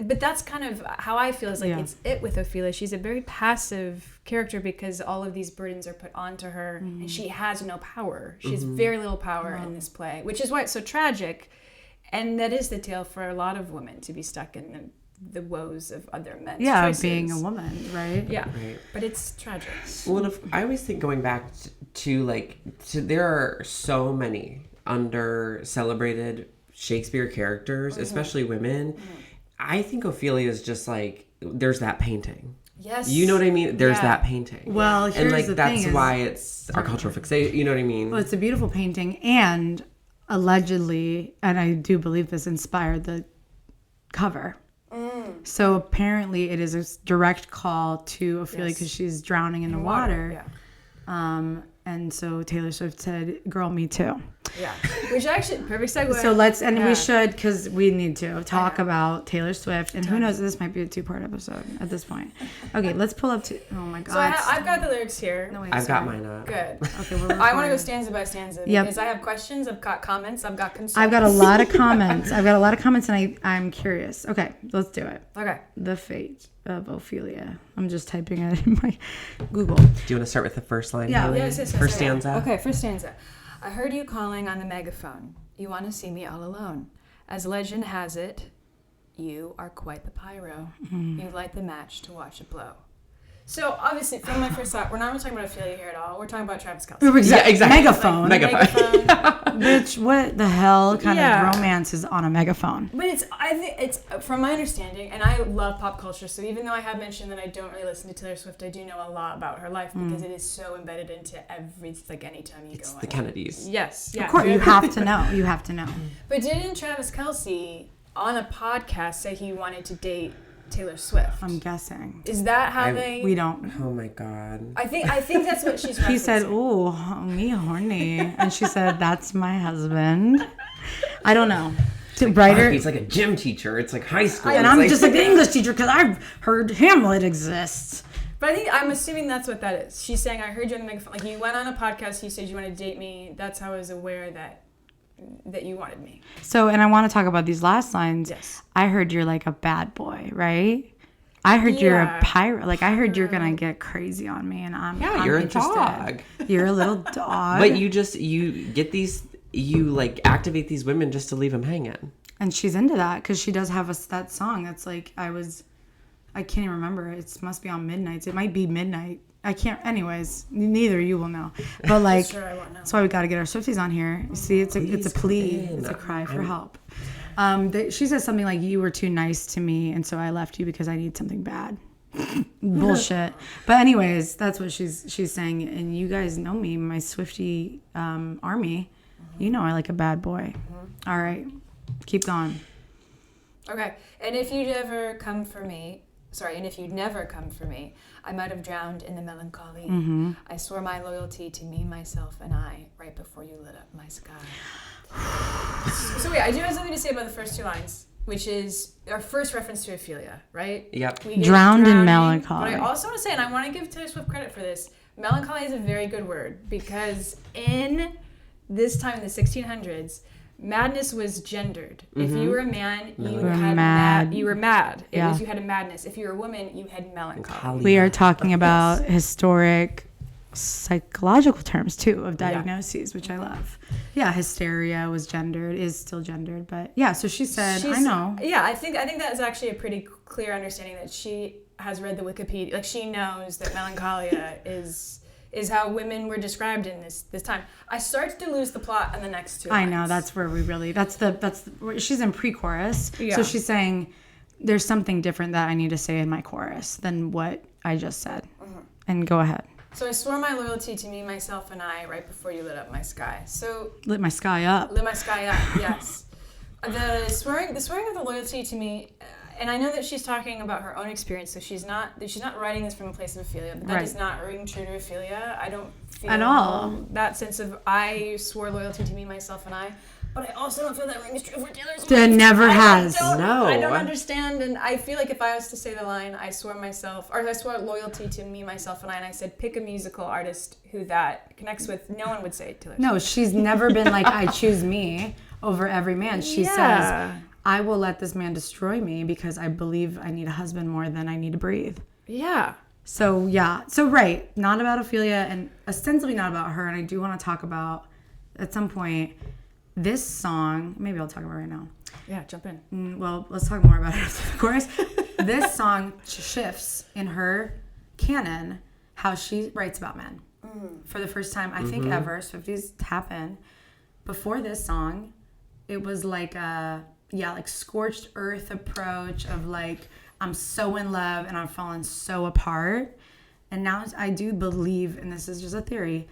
but that's kind of how I feel, is like it's it with Ophelia. She's a very passive character because all of these burdens are put onto her, and she has no power. She has very little power in this play, which is why it's so tragic. And that is the tale for a lot of women, to be stuck in the woes of other men's choices. Being a woman, right? Yeah, Right. but it's tragic. Well, I always think, going back to there are so many under-celebrated Shakespeare characters, especially women. I think Ophelia is just like, there's that painting. Yes. You know what I mean? There's that painting. Well, here's and the that's thing why it's our cultural fixation. You know what I mean? Well, it's a beautiful painting, and allegedly, and I do believe this, inspired the cover. So apparently it is a direct call to Ophelia because she's drowning in the water. Yeah. And so Taylor Swift said, "Girl, me too." Yeah. Which actually, perfect segue. So we should, because we need to talk about Taylor Swift. And who knows, this might be a 2-part episode at this point. Okay, let's pull up to, oh my God. So I've got the lyrics here. No, I've got mine up. Good. Okay, I want to go stanza by stanza. Yep. Because I have questions, I've got comments, I've got concerns. I've got a lot of comments. And I'm curious. Okay, let's do it. Okay. The Fate of Ophelia. I'm just typing it in my Google. Do you want to start with the first line? Yeah. Haley? Yes. First stanza. Okay, first stanza. I heard you calling on the megaphone. You want to see me all alone. As legend has it, you are quite the pyro. You light the match to watch it blow. So, obviously, from my first thought, we're not talking about Ophelia here at all. We're talking about Travis Kelce. Yeah, exactly. Megaphone. Megaphone. Bitch, what the hell kind of romance is on a megaphone? But I think it's from my understanding, and I love pop culture, so even though I have mentioned that I don't really listen to Taylor Swift, I do know a lot about her life because it is so embedded into anytime you go on. The Kennedys. Yes. Yeah. Of course, you have to know. You have to know. But didn't Travis Kelce, on a podcast, say he wanted to date Taylor Swift? I'm guessing. Is that how We don't. Oh my God. I think that's what she's referencing. He said, "Ooh, me horny," and she said, "That's my husband." I don't know. He's like a gym teacher. It's like high school. And I'm just like the English teacher because I've heard Hamlet exists. But I'm assuming that's what that is. She's saying, I heard you on the megaphone. Like, you went on a podcast, you said you wanted to date me. That's how I was aware that you wanted me. So, and I want to talk about these last lines. Yes. I heard you're like a bad boy, right? I heard you're a pirate. Like, I heard you're going to get crazy on me, and I'm you're interested. A dog. You're a little dog. But you like activate these women just to leave them hanging. And she's into that because she does have that song that's like, I can't even remember. It must be on Midnights. It might be Midnight. I can't. Anyways, neither you will know. But like, Sure, I won't know. that's why we got to get our Swifties on here. You see, it's a plea. It's a cry for help. She says something like, "You were too nice to me, and so I left you because I need something bad." Bullshit. But anyways, that's what she's saying. And you guys know me, my Swiftie army. You know I like a bad boy. All right, keep going. Okay. And if you'd never come for me, I might have drowned in the melancholy. I swore my loyalty to me, myself, and I, right before you lit up my sky. So wait, I do have something to say about the first two lines, which is our first reference to Ophelia, right? Yep. We get Drowned in drowning, melancholy. But I also want to say, and I want to give Taylor Swift credit for this, melancholy is a very good word because in this time in the 1600s, madness was gendered. If you were a man, you had mad. You were mad. Yeah. You had a madness. If you were a woman, you had melancholy. We are talking about historic psychological terms too of diagnoses, which I love. Yeah, hysteria was gendered, is still gendered, but yeah. So she said, "I know." Yeah, I think that is actually a pretty clear understanding that she has read the Wikipedia. Like, she knows that melancholia is how women were described in this time. I started to lose the plot on the next two lines. I know, that's where we really, she's in pre-chorus. Yeah. So she's saying there's something different that I need to say in my chorus than what I just said. And go ahead. So I swore my loyalty to me, myself, and I right before you lit up my sky. So Lit my sky up. lit my sky up, yes. The swearing of the loyalty to me, and I know that she's talking about her own experience, so she's not writing this from a place of Ophelia, but that Right. does not ring true to Ophelia. I don't feel At all. that sense of I swore loyalty to me, myself, and I. But I also don't feel that rings true for Taylor Swift. It never has. No. I don't understand, and I feel like if I was to say the line, I swore loyalty to me, myself, and I said, pick a musical artist who that connects with, no one would say Taylor Swift. No, she's never been like, I choose me over every man. She says, I will let this man destroy me because I believe I need a husband more than I need to breathe. Yeah. So, yeah. So, right. Not about Ophelia and ostensibly not about her. And I do want to talk about, at some point, this song. Maybe I'll talk about it right now. Yeah, jump in. Well, let's talk more about it after the chorus. This song shifts in her canon how she writes about men. For the first time, I think ever, Swifties tap in. Before this song, it was like a, like scorched earth approach of like, I'm so in love and I'm falling so apart. And now I do believe, and this is just a theory,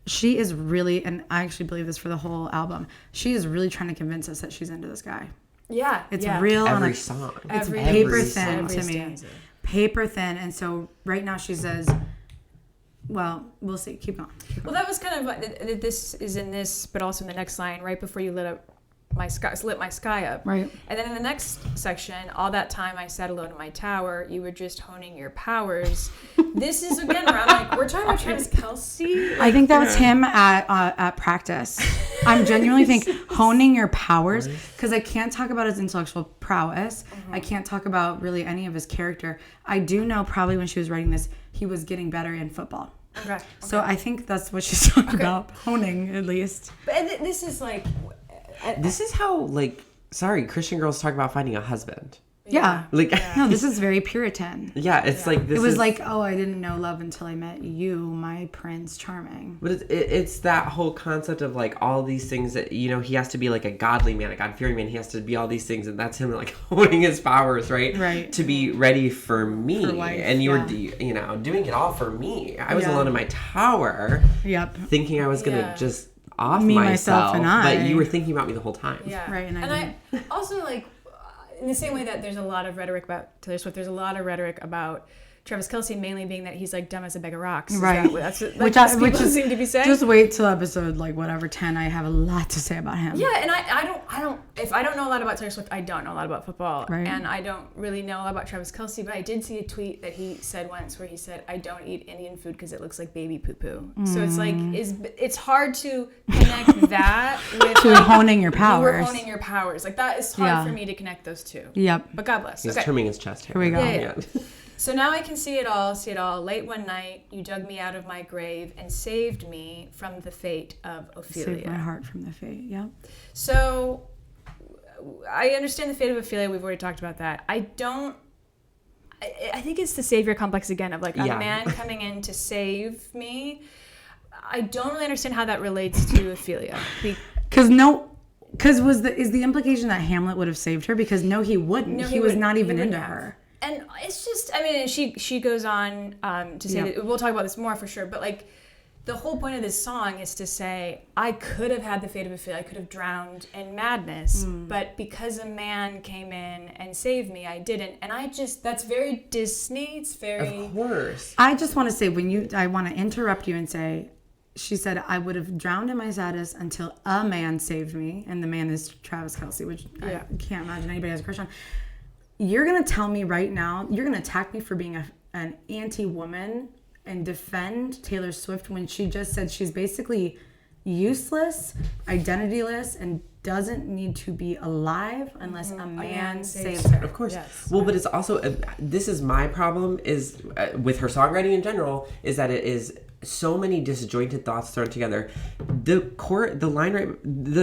she is really, and I actually believe this for the whole album, she is really trying to convince us that she's into this guy. Yeah. It's real. Every song. It's Every paper song. thin Every to me. stanza. Paper thin. And so right now she says, Well, we'll see. Keep going. Well, that was kind of this is in this, but also in the next line, right before you lit my sky up. Right. And then in the next section, all that time I sat alone in my tower, you were just honing your powers. This is again where I'm like, we're talking about Travis Kelce. I think that was him at practice. I'm genuinely think honing your powers, because I can't talk about his intellectual prowess. I can't talk about really any of his character. I do know probably when she was writing this, he was getting better in football. Okay. So I think that's what she's talking about, honing at least. But this is like... This is how, like, Christian girls talk about finding a husband. Yeah. Like, No, this is very Puritan. yeah, it's like this. It was like, oh, I didn't know love until I met you, my Prince Charming. But it's that whole concept of like all these things that, you know, he has to be like a godly man, a God-fearing man. He has to be all these things, and that's him like holding his powers, right? Right. To be ready for me, For life, and you were, yeah. you know, doing it all for me. I was Yeah. alone in my tower, Yep. thinking I was gonna Yeah. just off Me, myself, myself, and I. but you were thinking about me the whole time. Yeah. Right, and I I also like, in the same way that there's a lot of rhetoric about Taylor Swift, there's a lot of rhetoric about Travis Kelce, mainly being that he's like dumb as a bag of rocks. Is Right. That's what people seem to be saying. Just wait till episode like whatever 10. I have a lot to say about him. Yeah, and I don't. If I don't know a lot about Taylor Swift, I don't know a lot about football, Right. and I don't really know a lot about Travis Kelce. But I did see a tweet that he said once, where he said, "I don't eat Indian food because it looks like baby poo poo." So it's like, it's hard to connect that with To honing your You were powers. honing your powers. Like that is hard Yeah. for me to connect those two. Yep. But God bless. He's Okay. trimming his chest hair. Here we go. Yeah. So now I can see it all. Late one night, you dug me out of my grave and saved me from the fate of Ophelia. Saved my heart from the fate. Yep. So I understand the fate of Ophelia. We've already talked about that. I think it's the savior complex again of like, I'm Yeah. a man coming in to save me. I don't really understand how that relates to Ophelia. Because is the implication that Hamlet would have saved her? Because no, he wouldn't. No, he was wouldn't. not even He into wouldn't have. her. And it's just, I mean, she goes on to say Yep. that, we'll talk about this more for sure, but like, the whole point of this song is to say, I could have had the fate of Ophelia, I could have drowned in madness, but because a man came in and saved me, I didn't. And that's very Disney. It's very... Of course. I just want to say, I want to interrupt you and say, she said, I would have drowned in my sadness until a man saved me. And the man is Travis Kelce, which Yeah. I can't imagine anybody has a crush on. You're going to tell me right now, you're going to attack me for being an anti-woman and defend Taylor Swift when she just said she's basically useless, identityless, and doesn't need to be alive unless a man saves her. Of course. Yes. Well, but it's also, this is my problem is with her songwriting in general, is that it is so many disjointed thoughts thrown together. The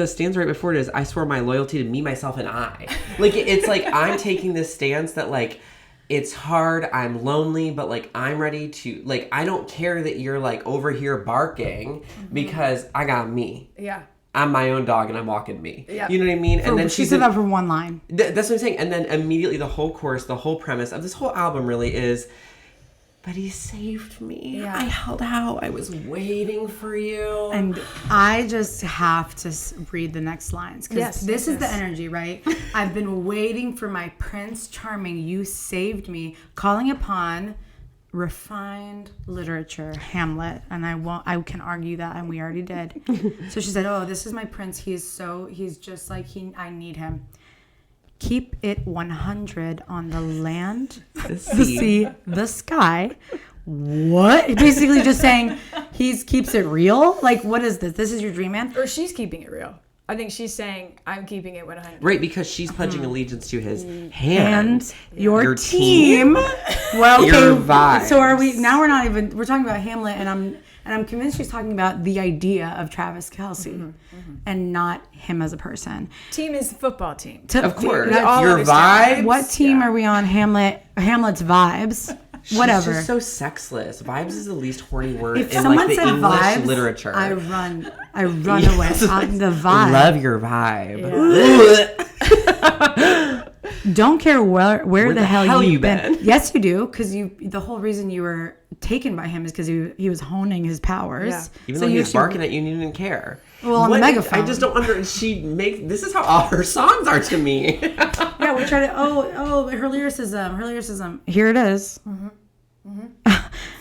stanza right before it is, I swore my loyalty to me, myself, and I. Like, it's like I'm taking this stance that like, it's hard, I'm lonely, but like I'm ready to, like, I don't care that you're like over here barking because I got me. Yeah. I'm my own dog and I'm walking me. Yeah. You know what I mean? And then She said that for one line. that's what I'm saying. And then immediately the whole chorus, the whole premise of this whole album really is, but he saved me. Yeah. I held out. I was waiting for you. And I just have to read the next lines because Yes, this is the yes. energy, right? I've been waiting for my Prince Charming. You saved me, calling upon refined literature, Hamlet, and I can argue that, and we already did. So she said, "Oh, this is my prince. He's just like I need him. Keep it 100 on the land, the sea, the sky." What? Basically just saying he keeps it real? Like, what is this? This is your dream man? Or she's keeping it real. I think she's saying, I'm keeping it 100. Right, because she's pledging allegiance to his And hand. your team. team. Well, okay. Your vibes. So are we? Now we're talking about Hamlet, and I'm convinced she's talking about the idea of Travis Kelce, and not him as a person. Team is the football team. Of course. We all Your understand. vibes. What team are we on? Hamlet's vibes. Whatever. She's just so sexless. Vibes is the least horny word If in someone like the said English vibes, literature. I run away. On the vibe. Love your vibe. Don't care where the hell you've been. been. Yes, you do, because the whole reason you were taken by him is because he was honing his powers. Yeah. Even So though he you was should- barking at you and you didn't care. Well, on the megaphone. I just don't this is how all her songs are to me. Yeah, we try to. Her lyricism. Here it is.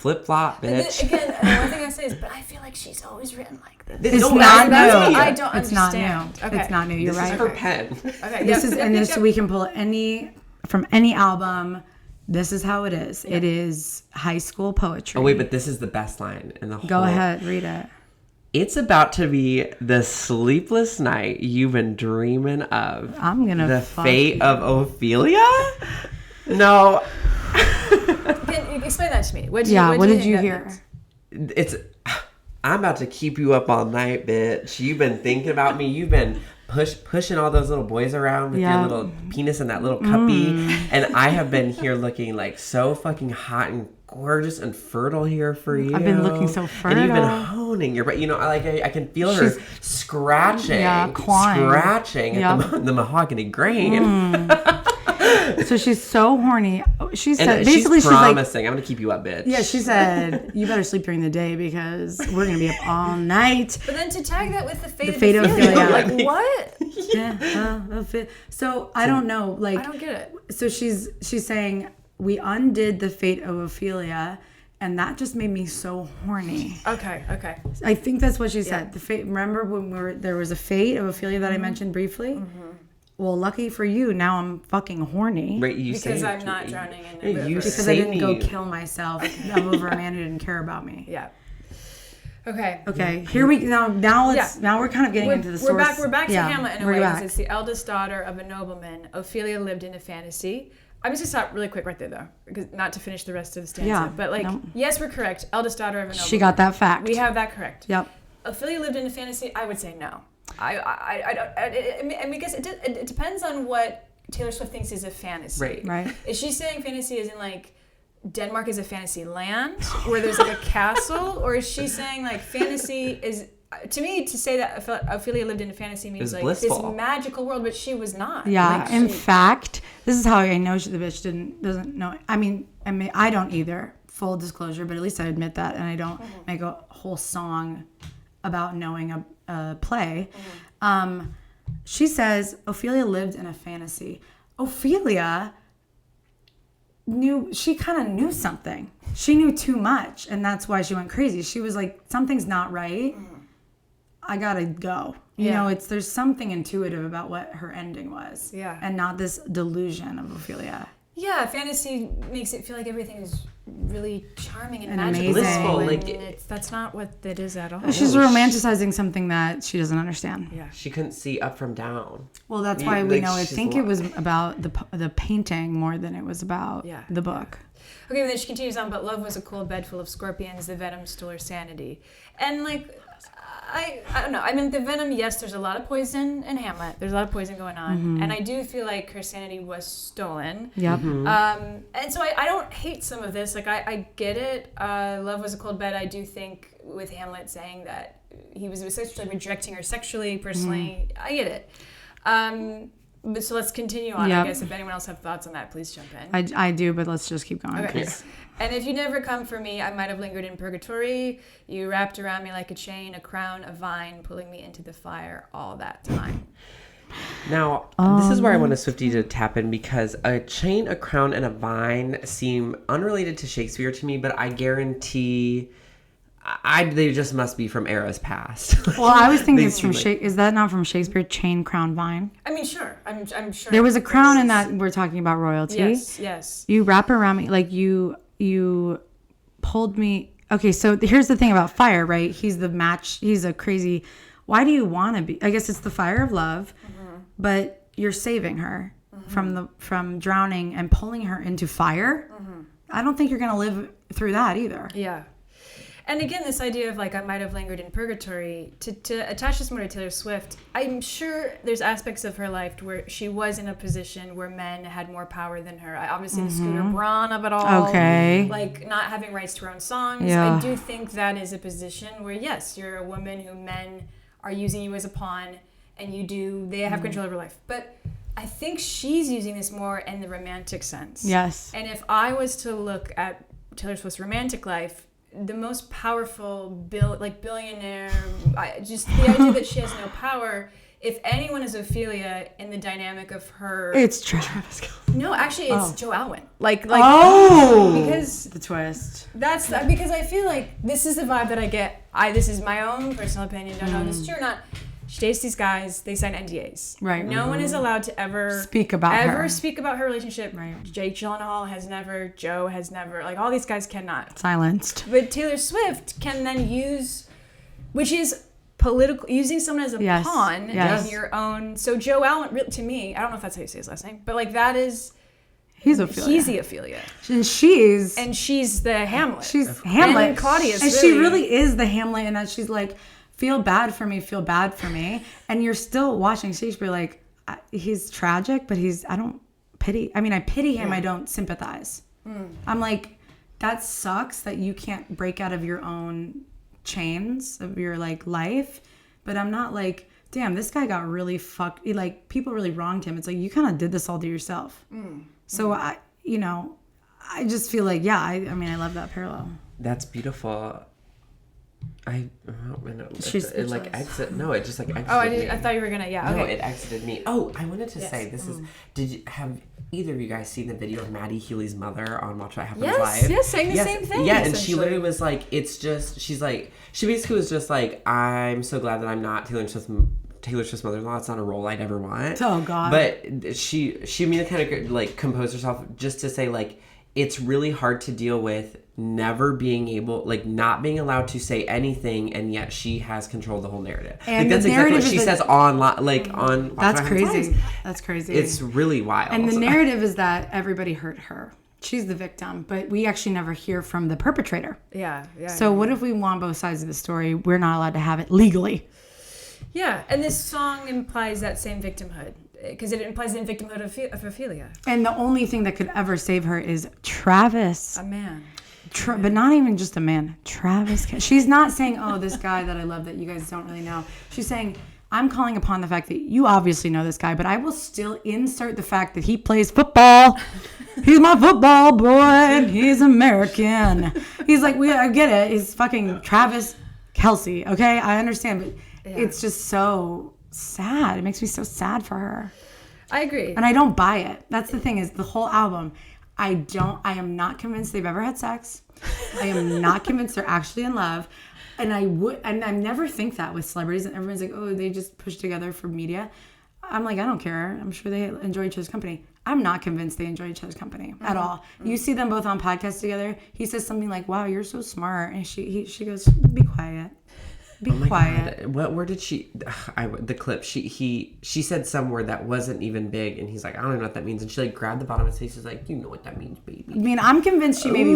flip flop, bitch. Again, one thing I say is, but I feel like she's always written like this. It's No, not That's what new. I don't It's understand. not new. Okay. It's not new. You're This right. is her pen. Okay. This yep, is yep, and yep, this yep. we can pull from any album. This is how it is. It is high school poetry. Oh wait, but this is the best line in the whole. Go ahead, read it. It's about to be the sleepless night you've been dreaming of. I'm gonna The fuck fate you. of Ophelia? No. Explain that to me. What did you think that hear? means? It's I'm about to keep you up all night, bitch. You've been thinking about me. You've been pushing all those little boys around with your little penis and that little cuppy. And I have been here looking like so fucking hot and gorgeous and fertile here for you. I've been looking so And you've been fertile. honing your, I can feel her She's- scratching, clawing. scratching at Yep. the mahogany grain. So she's so horny. She said And basically she's she's like, promising, I'm gonna keep you up, bitch. yeah, she said, you better sleep during the day because we're gonna be up all night. But then to tag that with the fate, fate of of Ophelia, Ophelia. like what? Yeah. So I don't know. Like, I don't get it. so she's saying we undid the fate of Ophelia, and that just made me so horny. Okay. I think that's what she said. The fate. Remember when there was a fate of Ophelia that I mentioned briefly? Well, lucky for you, now I'm fucking horny. Right, you Because say I'm it. not drowning in the Yeah, river. you Because say I didn't go me. kill myself over a man who didn't care about me. Yeah. Okay. Okay, here we now let's now we're kind of getting into the source. We're back to Yeah, Hamlet in a we're way back. because it's the eldest daughter of a nobleman. Ophelia lived in a fantasy. I'm just gonna stop really quick right there though, because not to finish the rest of the stanza. Yeah, But like, no. yes, we're correct. Eldest daughter of a nobleman. She got that fact. We have that correct. Yep. Ophelia lived in a fantasy. I would say no. I mean, because it depends on what Taylor Swift thinks is a fantasy. Right. Is she saying fantasy is in like Denmark is a fantasy land where there's like a castle, or is she saying like fantasy is? To me, to say that Ophelia lived in a fantasy means like blissful. this magical world, but she was not. Yeah. Like, In fact, this is how I know the bitch doesn't know. I mean, I don't either. Full disclosure, but at least I admit that, and I don't make a whole song about knowing a play. She says Ophelia lived in a fantasy. Ophelia she kind of knew something. She knew too much, and that's why she went crazy. She was like, something's not right. I gotta go. You know, there's something intuitive about what her ending was. Yeah. And not this delusion of Ophelia. Yeah, fantasy makes it feel like everything is really charming and, And magical. amazing. Blissful, and like that's not what it is at all. She's romanticizing something that she doesn't understand. Yeah. She couldn't see up from down. Well, that's Yeah, why we like, know. I she's think it was lost. about the painting more than it was about the book. Okay, and then she continues on, but love was a cold bed full of scorpions, the venom stole her sanity. And like, I don't know. I mean, the venom, yes, there's a lot of poison in Hamlet. There's a lot of poison going on. And I do feel like her sanity was stolen. Yep. And so I don't hate some of this. Like, I get it. Love was a cold bed. I do think with Hamlet saying that he was essentially rejecting her sexually, personally, I get it. But so let's continue on. Yep. I guess if anyone else have thoughts on that, please jump in. I do, but let's just keep going. Okay. 'Cause- And if you never come for me, I might have lingered in purgatory. You wrapped around me like a chain, a crown, a vine, pulling me into the fire all that time. Now, this is where I want a Swiftie to tap in because a chain, a crown, and a vine seem unrelated to Shakespeare to me, but I guarantee they just must be from eras past. Well, I was thinking They it's from seem like- Is that not from Shakespeare? Chain, crown, vine. I mean, sure. I'm sure. There was a crown in that we're talking about royalty. Yes. You wrap around me like you pulled me. Okay, so here's the thing about fire, right? He's the match. He's a crazy. Why do you want to be? I guess it's the fire of love, but you're saving her from drowning and pulling her into fire. I don't think you're gonna live through that either. Yeah. And again, this idea of like I might have lingered in purgatory, to attach this more to Taylor Swift, I'm sure there's aspects of her life where she was in a position where men had more power than her. Obviously, the Scooter Braun of it all. Okay. Like not having rights to her own songs. Yeah. I do think that is a position where, yes, you're a woman who men are using you as a pawn and they have control over life. But I think she's using this more in the romantic sense. Yes. And if I was to look at Taylor Swift's romantic life, the most powerful billionaire, just the idea that she has no power if anyone is Ophelia in the dynamic of her, It's Travis. no, actually, it's Joe Alwyn. Like, because the twist. that's because I feel like this is the vibe that I get. This is my own personal opinion. Don't know if this is true or not. She dates these guys. They sign NDAs. Right. No one is allowed to ever speak about her relationship. Right. Jake Gyllenhaal has never. Joe has never. Like, all these guys cannot. Silenced. But Taylor Swift can then use, which is political, using someone as a pawn in your own. So Joe Alwyn, to me, I don't know if that's how you say his last name, but like that is. He's Ophelia. He's the Ophelia. And she's the Hamlet. She's Hamlet. And Claudia's and she really is the Hamlet, and that she's like, feel bad for me. And you're still watching Shakespeare like, he's tragic, but I don't pity. I mean, I pity him. I don't sympathize. I'm like, that sucks that you can't break out of your own chains of your like life. But I'm not like, damn, this guy got really fucked. Like, people really wronged him. It's like, you kind of did this all to yourself. So I just feel like, I mean, I love that parallel. That's beautiful. It just exited me. I thought you were gonna, No, it exited me. Oh, I wanted to say, have either of you guys seen the video of Maddie Healy's mother on Watch What Happens Live? Yes, saying the same thing. Yeah, and she literally was like, she basically was just like, I'm so glad that I'm not Taylor Swift's mother-in-law. It's not a role I'd ever want. Oh God. But she immediately kind of like composed herself just to say like, it's really hard to deal with never being able, like not being allowed to say anything, and yet she has controlled the whole narrative. And like that's exactly what she says on on. That's crazy. That's crazy. It's really wild. And the narrative is that everybody hurt her. She's the victim, but we actually never hear from the perpetrator. Yeah. So what if we want both sides of the story? We're not allowed to have it legally. Yeah, and this song implies that same victimhood. Because it implies the victimhood of Ophelia. And the only thing that could ever save her is Travis. A man. But not even just a man. Travis. She's not saying, oh, this guy that I love that you guys don't really know. She's saying, I'm calling upon the fact that you obviously know this guy, but I will still insert the fact that he plays football. He's my football boy, and he's American. He's like, I get it. He's fucking Travis Kelce, okay? I understand, but it's just so sad. It makes me so sad for her. I agree. And I don't buy it. That's the thing, is the whole album, I am not convinced they've ever had sex. I am not convinced they're actually in love. And I never think that with celebrities, and everyone's like, oh, they just push together for media. I'm like, I don't care. I'm sure they enjoy each other's company. I'm not convinced they enjoy each other's company at all. You see them both on podcasts together. He says something like, wow, you're so smart. And she goes, be quiet. Be quiet. God. Where did she? The clip. She said some word that wasn't even big, and he's like, I don't know what that means. And she like grabbed the bottom of his face. She's like, you know what that means, baby. I mean, I'm convinced she maybe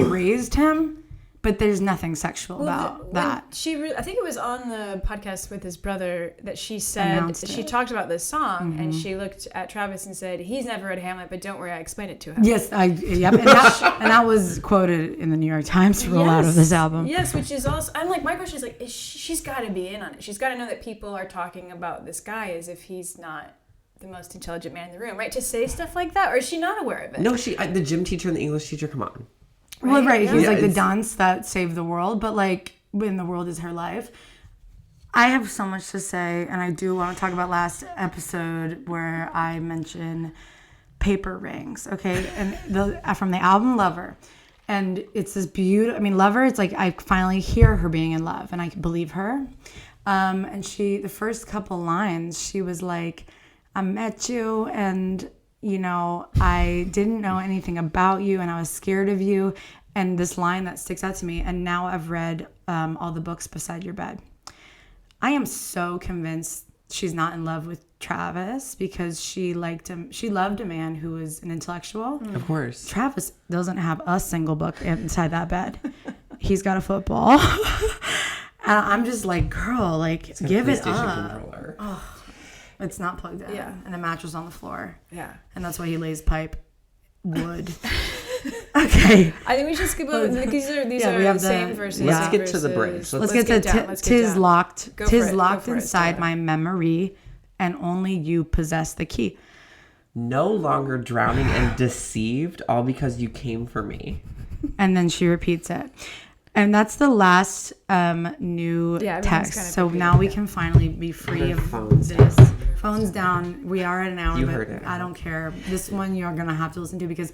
raised him, but there's nothing sexual about that. I think it was on the podcast with his brother that she said she talked about this song, and she looked at Travis and said, he's never read Hamlet, but don't worry, I explained it to him. Yes, and that was quoted in the New York Times for a lot of this album. Yes, which is also, I'm like, my question is like, she's got to be in on it. She's got to know that people are talking about this guy as if he's not the most intelligent man in the room, right? To say stuff like that, or is she not aware of it? No, the gym teacher and the English teacher, come on. Right? Well, right. He's like the dunce that saved the world, but like when the world is her life. I have so much to say, and I do want to talk about last episode where I mentioned paper rings, okay? And from the album Lover. And it's this beautiful, Lover, it's like I finally hear her being in love, and I can believe her. And the first couple lines, she was like, I met you, and I didn't know anything about you, and I was scared of you. And this line that sticks out to me, and now I've read all the books beside your bed. I am so convinced she's not in love with Travis because she liked him. She loved a man who was an intellectual. Of course. Travis doesn't have a single book inside that bed. He's got a football. And I'm just like, girl, like, give it up. Controller. Oh. It's not plugged in. Yeah. And the mattress on the floor. Yeah. And that's why he lays pipe wood. Okay. I think we should skip over. These are same verses. Let's get to the bridge. Let's get to tis locked. Tis locked inside my memory, and only you possess the key. No longer drowning and deceived, all because you came for me. And then she repeats it. And that's the last new everyone's text. kind of So picky. now we can finally be free of phones this. Phones down. We are at an hour, You but heard it. I don't care. This one you're going to have to listen to because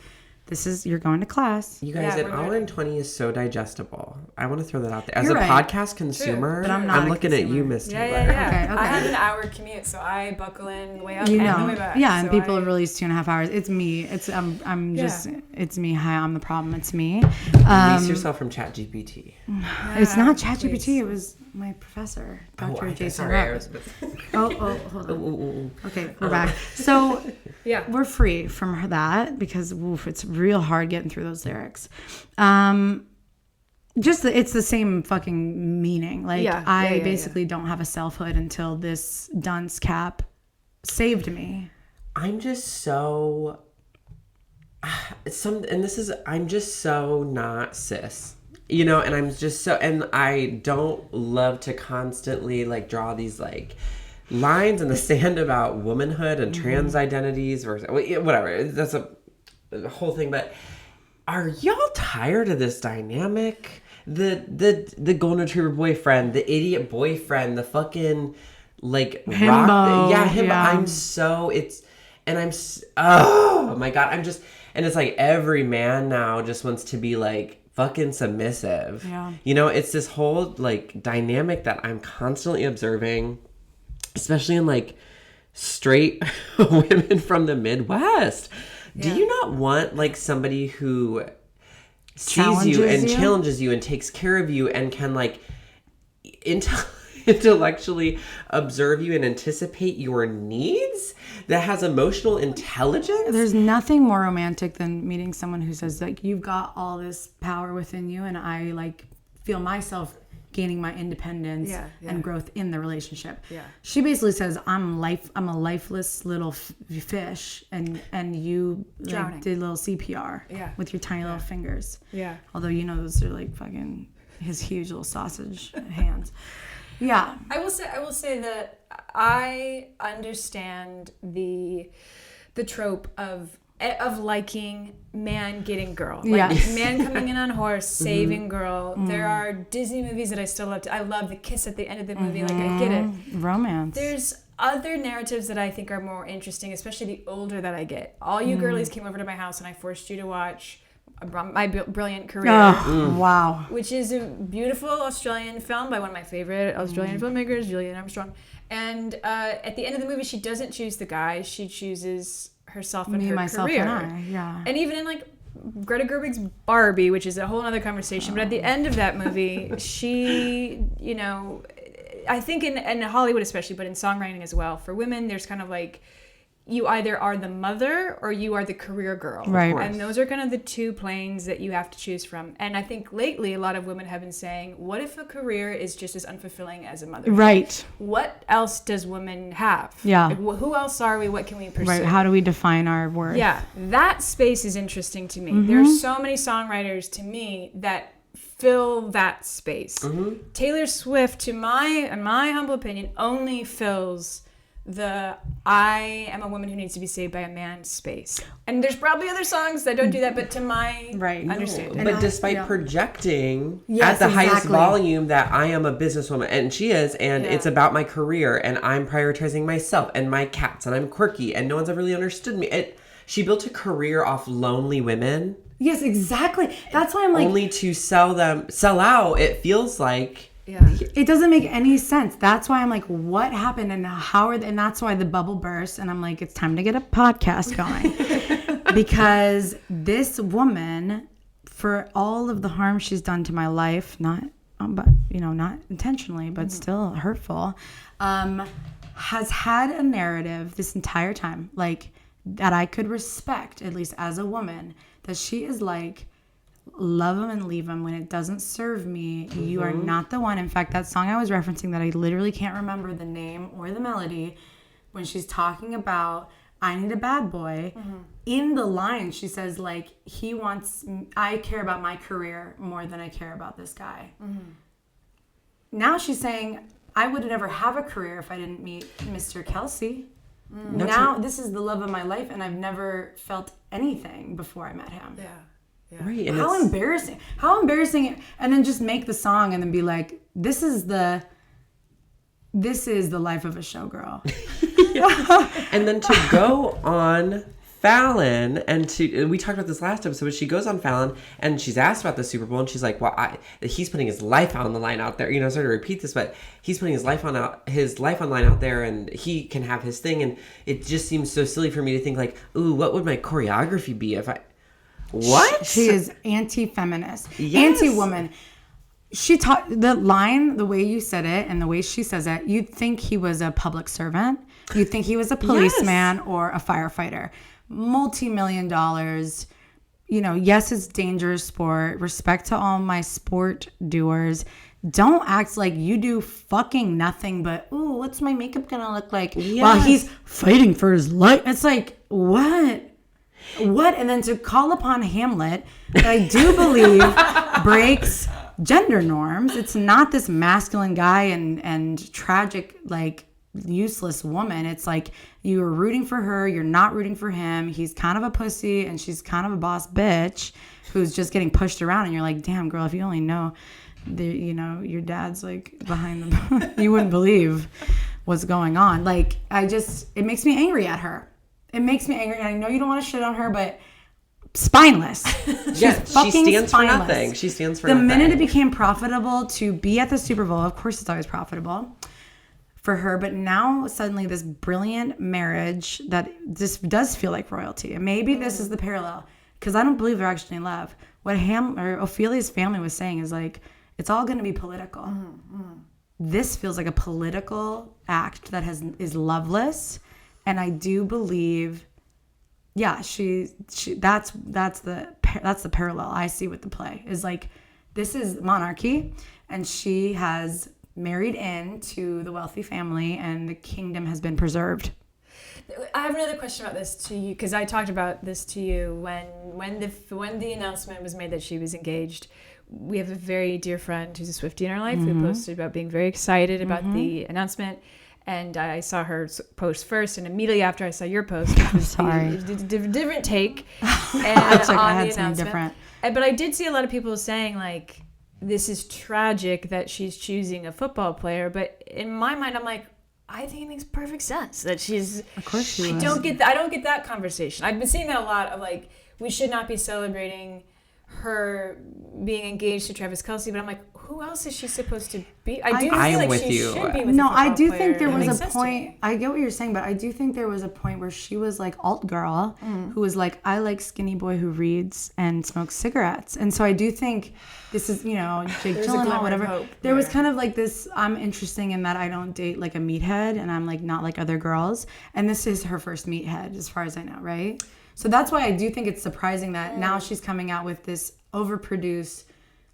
you're going to class. You guys, Yeah, an we're hour good. and 20 is so digestible. I want to throw that out there. As You're a right. podcast consumer, But I'm not a looking at you, consumer. Miss Taylor. Yeah. Okay. I have an hour commute, so I buckle in way up You and know, way back. yeah, and so people I, have released 2.5 hours. It's me. It's me. Hi, I'm the problem. It's me. Release yourself from ChatGPT. It's not ChatGPT. please. It was my professor, Dr. Jason sorry, I Roberts. was- Hold on. Okay, we're back. So Yeah. we're free from that because it's real hard getting through those lyrics. It's the same fucking meaning. Like I basically don't have a selfhood until this dunce cap saved me. I'm just so I'm just so not cis. You know, and I'm just so, and I don't love to constantly like draw these like lines in the sand about womanhood and trans identities or whatever. That's a whole thing. But are y'all tired of this dynamic? The golden retriever boyfriend, the idiot boyfriend, the fucking like Himbo. himbo. Yeah. Oh my God, and it's like every man now just wants to be like fucking submissive. Yeah. You know, it's this whole like dynamic that I'm constantly observing, especially in like straight women from the Midwest. Do you not want like somebody who sees you and challenges you and takes care of you and can like intellectually observe you and anticipate your needs, that has emotional intelligence? There's nothing more romantic than meeting someone who says like you've got all this power within you and I like feel myself gaining my independence and growth in the relationship. Yeah. She basically says I'm a lifeless little fish and you Drowning. like did a little CPR with your tiny little fingers. Yeah. Although you know those are like fucking his huge little sausage hands. Yeah. I will say that I understand the trope of liking man getting girl. Like Yes. man coming in on horse, saving girl. There are Disney movies that I still love. I love the kiss at the end of the movie. Like I get it. Romance. There's other narratives that I think are more interesting, especially the older that I get. All you girlies came over to my house and I forced you to watch My Brilliant Career. Wow. Which is a beautiful Australian film by one of my favorite Australian filmmakers, Gillian Armstrong. And at the end of the movie, she doesn't choose the guy. She chooses herself and her myself, career. and I. Yeah. And even in like Greta Gerwig's Barbie, which is a whole other conversation. But at the end of that movie, she, you know, I think in Hollywood especially, but in songwriting as well, for women, there's kind of like, you either are the mother or you are the career girl. Right. And those are kind of the two planes that you have to choose from. And I think lately a lot of women have been saying, what if a career is just as unfulfilling as a mother? Right. What else does women have? Yeah. Like, who else are we? What can we pursue? Right. How do we define our worth? Yeah. That space is interesting to me. There's so many songwriters to me that fill that space. Taylor Swift, in my humble opinion, only fills the I am a woman who needs to be saved by a man space. And there's probably other songs that don't do that, but to my understanding. But despite projecting at the highest volume that I am a businesswoman, and she is, and it's about my career, and I'm prioritizing myself and my cats, and I'm quirky, and no one's ever really understood me. She built a career off lonely women. Yes, exactly. That's why I'm like... Only to sell out, it feels like... Yeah. It doesn't make any sense. That's why I'm like, what happened and and that's why the bubble burst. And I'm like, it's time to get a podcast going. Because this woman, for all of the harm she's done to my life, not intentionally, but still hurtful, has had a narrative this entire time, like that I could respect, at least as a woman, that she is like, love them and leave them when it doesn't serve me. You are not the one. In fact, that song I was referencing that I literally can't remember the name or the melody, when she's talking about I need a bad boy, in the line she says like, I care about my career more than I care about this guy. Now she's saying I would never have a career if I didn't meet Mr. Kelsey. Now this is the love of my life and I've never felt anything before I met him. Yeah. Right. And How embarrassing. How embarrassing. And then just make the song and then be like, this is the life of a showgirl. And then to go on Fallon, and we talked about this last episode, but she goes on Fallon and she's asked about the Super Bowl, and she's like, well, he's putting his life on the line out there. You know, sorry to repeat this, but he's putting his life on line out there, and he can have his thing. And it just seems so silly for me to think like, ooh, what would my choreography be if I... What? She is anti-feminist, Yes. anti-woman. She taught the line, the way you said it and the way she says it, you'd think he was a public servant. You'd think he was a policeman or a firefighter. Multi-million dollars. You know, yes, it's dangerous sport. Respect to all my sport doers. Don't act like you do fucking nothing but, ooh, what's my makeup gonna look like while he's fighting for his life? It's like, what? What? And then to call upon Hamlet, that I do believe breaks gender norms. It's not this masculine guy and tragic, like, useless woman. It's like you're rooting for her, you're not rooting for him. He's kind of a pussy and she's kind of a boss bitch who's just getting pushed around, and you're like, damn girl, if you only know your dad's like behind them, you wouldn't believe what's going on. Like, it makes me angry at her. It makes me angry, and I know you don't want to shit on her, but spineless. Yeah, she stands for nothing. She stands for nothing. The minute it became profitable to be at the Super Bowl, of course it's always profitable for her, but now suddenly this brilliant marriage that just does feel like royalty. And maybe this is the parallel, because I don't believe they're actually in love. What Ophelia's family was saying is like, it's all going to be political. This feels like a political act that is loveless, and I do believe, yeah, that's the parallel I see with the play, is like, this is monarchy, and she has married into the wealthy family, and the kingdom has been preserved. I have another question about this to you, because I talked about this to you when the announcement was made that she was engaged. We have a very dear friend who's a Swiftie in our life who posted about being very excited about the announcement. And I saw her post first, and immediately after I saw your post, it was a different take. And I had something different. But I did see a lot of people saying, like, this is tragic that she's choosing a football player. But in my mind, I'm like, I think it makes perfect sense that she's... Of course she was. I don't get that conversation. I've been seeing that a lot of, like, we should not be celebrating her being engaged to Travis Kelce, but I'm like, who else is she supposed to be? I do feel like she should be with No, a I do football think there player. was a point. I get what you're saying, but I do think there was a point where she was like alt girl, who was like, I like skinny boy who reads and smokes cigarettes. And so I do think this is, Jake Gyllenhaal, whatever. There was kind of like this, I'm interesting in that I don't date like a meathead, and I'm like not like other girls. And this is her first meathead, as far as I know, right? So that's why I do think it's surprising that now she's coming out with this overproduced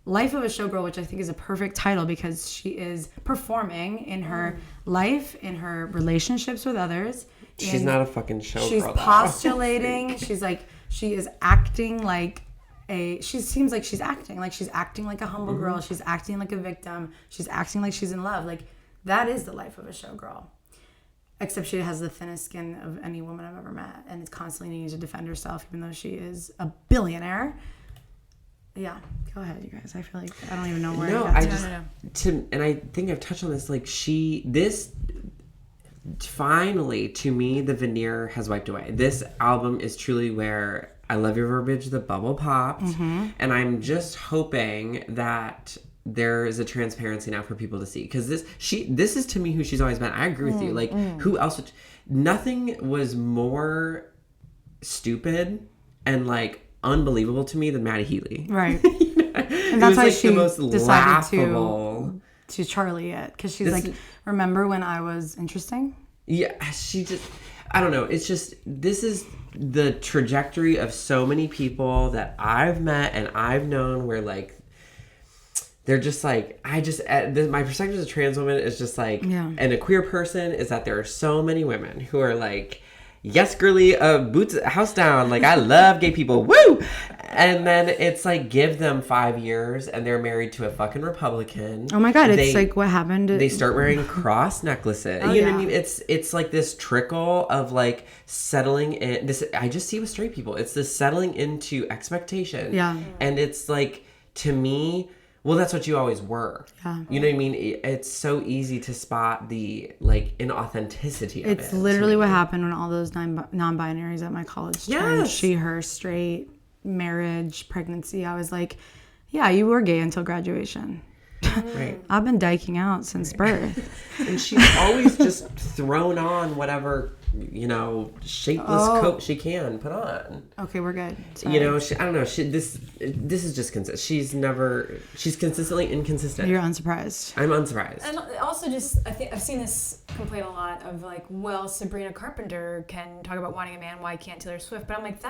Life of a Showgirl, which I think is a perfect title, because she is performing in her life, in her relationships with others. She's not a fucking showgirl. She's postulating. She's like, she is acting like she seems like she's acting like a humble girl. She's acting like a victim. She's acting like she's in love. Like, that is the life of a showgirl. Except she has the thinnest skin of any woman I've ever met, and is constantly needing to defend herself, even though she is a billionaire. Yeah, go ahead, you guys. I feel like I don't even know where. And I think I've touched on this. Like, finally, to me, the veneer has wiped away. This album is truly where I Love Your Verbiage, the bubble popped, and I'm just hoping that there is a transparency now for people to see, because this is to me who she's always been. I agree with you. Like, who else? Nothing was more stupid and like unbelievable to me than Maddie Healy. Right. And that's why like she the most decided laughable to Charlie it, because she's like, remember when I was interesting? Yeah, she just, I don't know. It's just, this is the trajectory of so many people that I've met and I've known, where like they're just like, my perspective as a trans woman is just like, and a queer person is that there are so many women who are like, yes, girly, boots, house down. Like, I love gay people. Woo! And then it's like, give them 5 years and they're married to a fucking Republican. Oh my God, it's like what happened. They start wearing cross necklaces. Oh, you know yeah. what I mean? It's like this trickle of like settling in. This I just see with straight people. It's this settling into expectation. Yeah. And it's like, to me, well, that's what you always were. Yeah. You know what I mean? It's so easy to spot the like inauthenticity of it. It's literally what happened when all those non-binaries at my college turned Yes. she, her, straight, marriage, pregnancy. I was like, yeah, you were gay until graduation. Right. I've been dyking out since birth. And she's always just thrown on whatever, shapeless coat she can put on. Okay, we're good. Sorry. I don't know. This is just consistent. She's consistently inconsistent. You're unsurprised. I'm unsurprised. And also, just I think I've seen this complaint a lot of like, well, Sabrina Carpenter can talk about wanting a man, why can't Taylor Swift? But I'm like,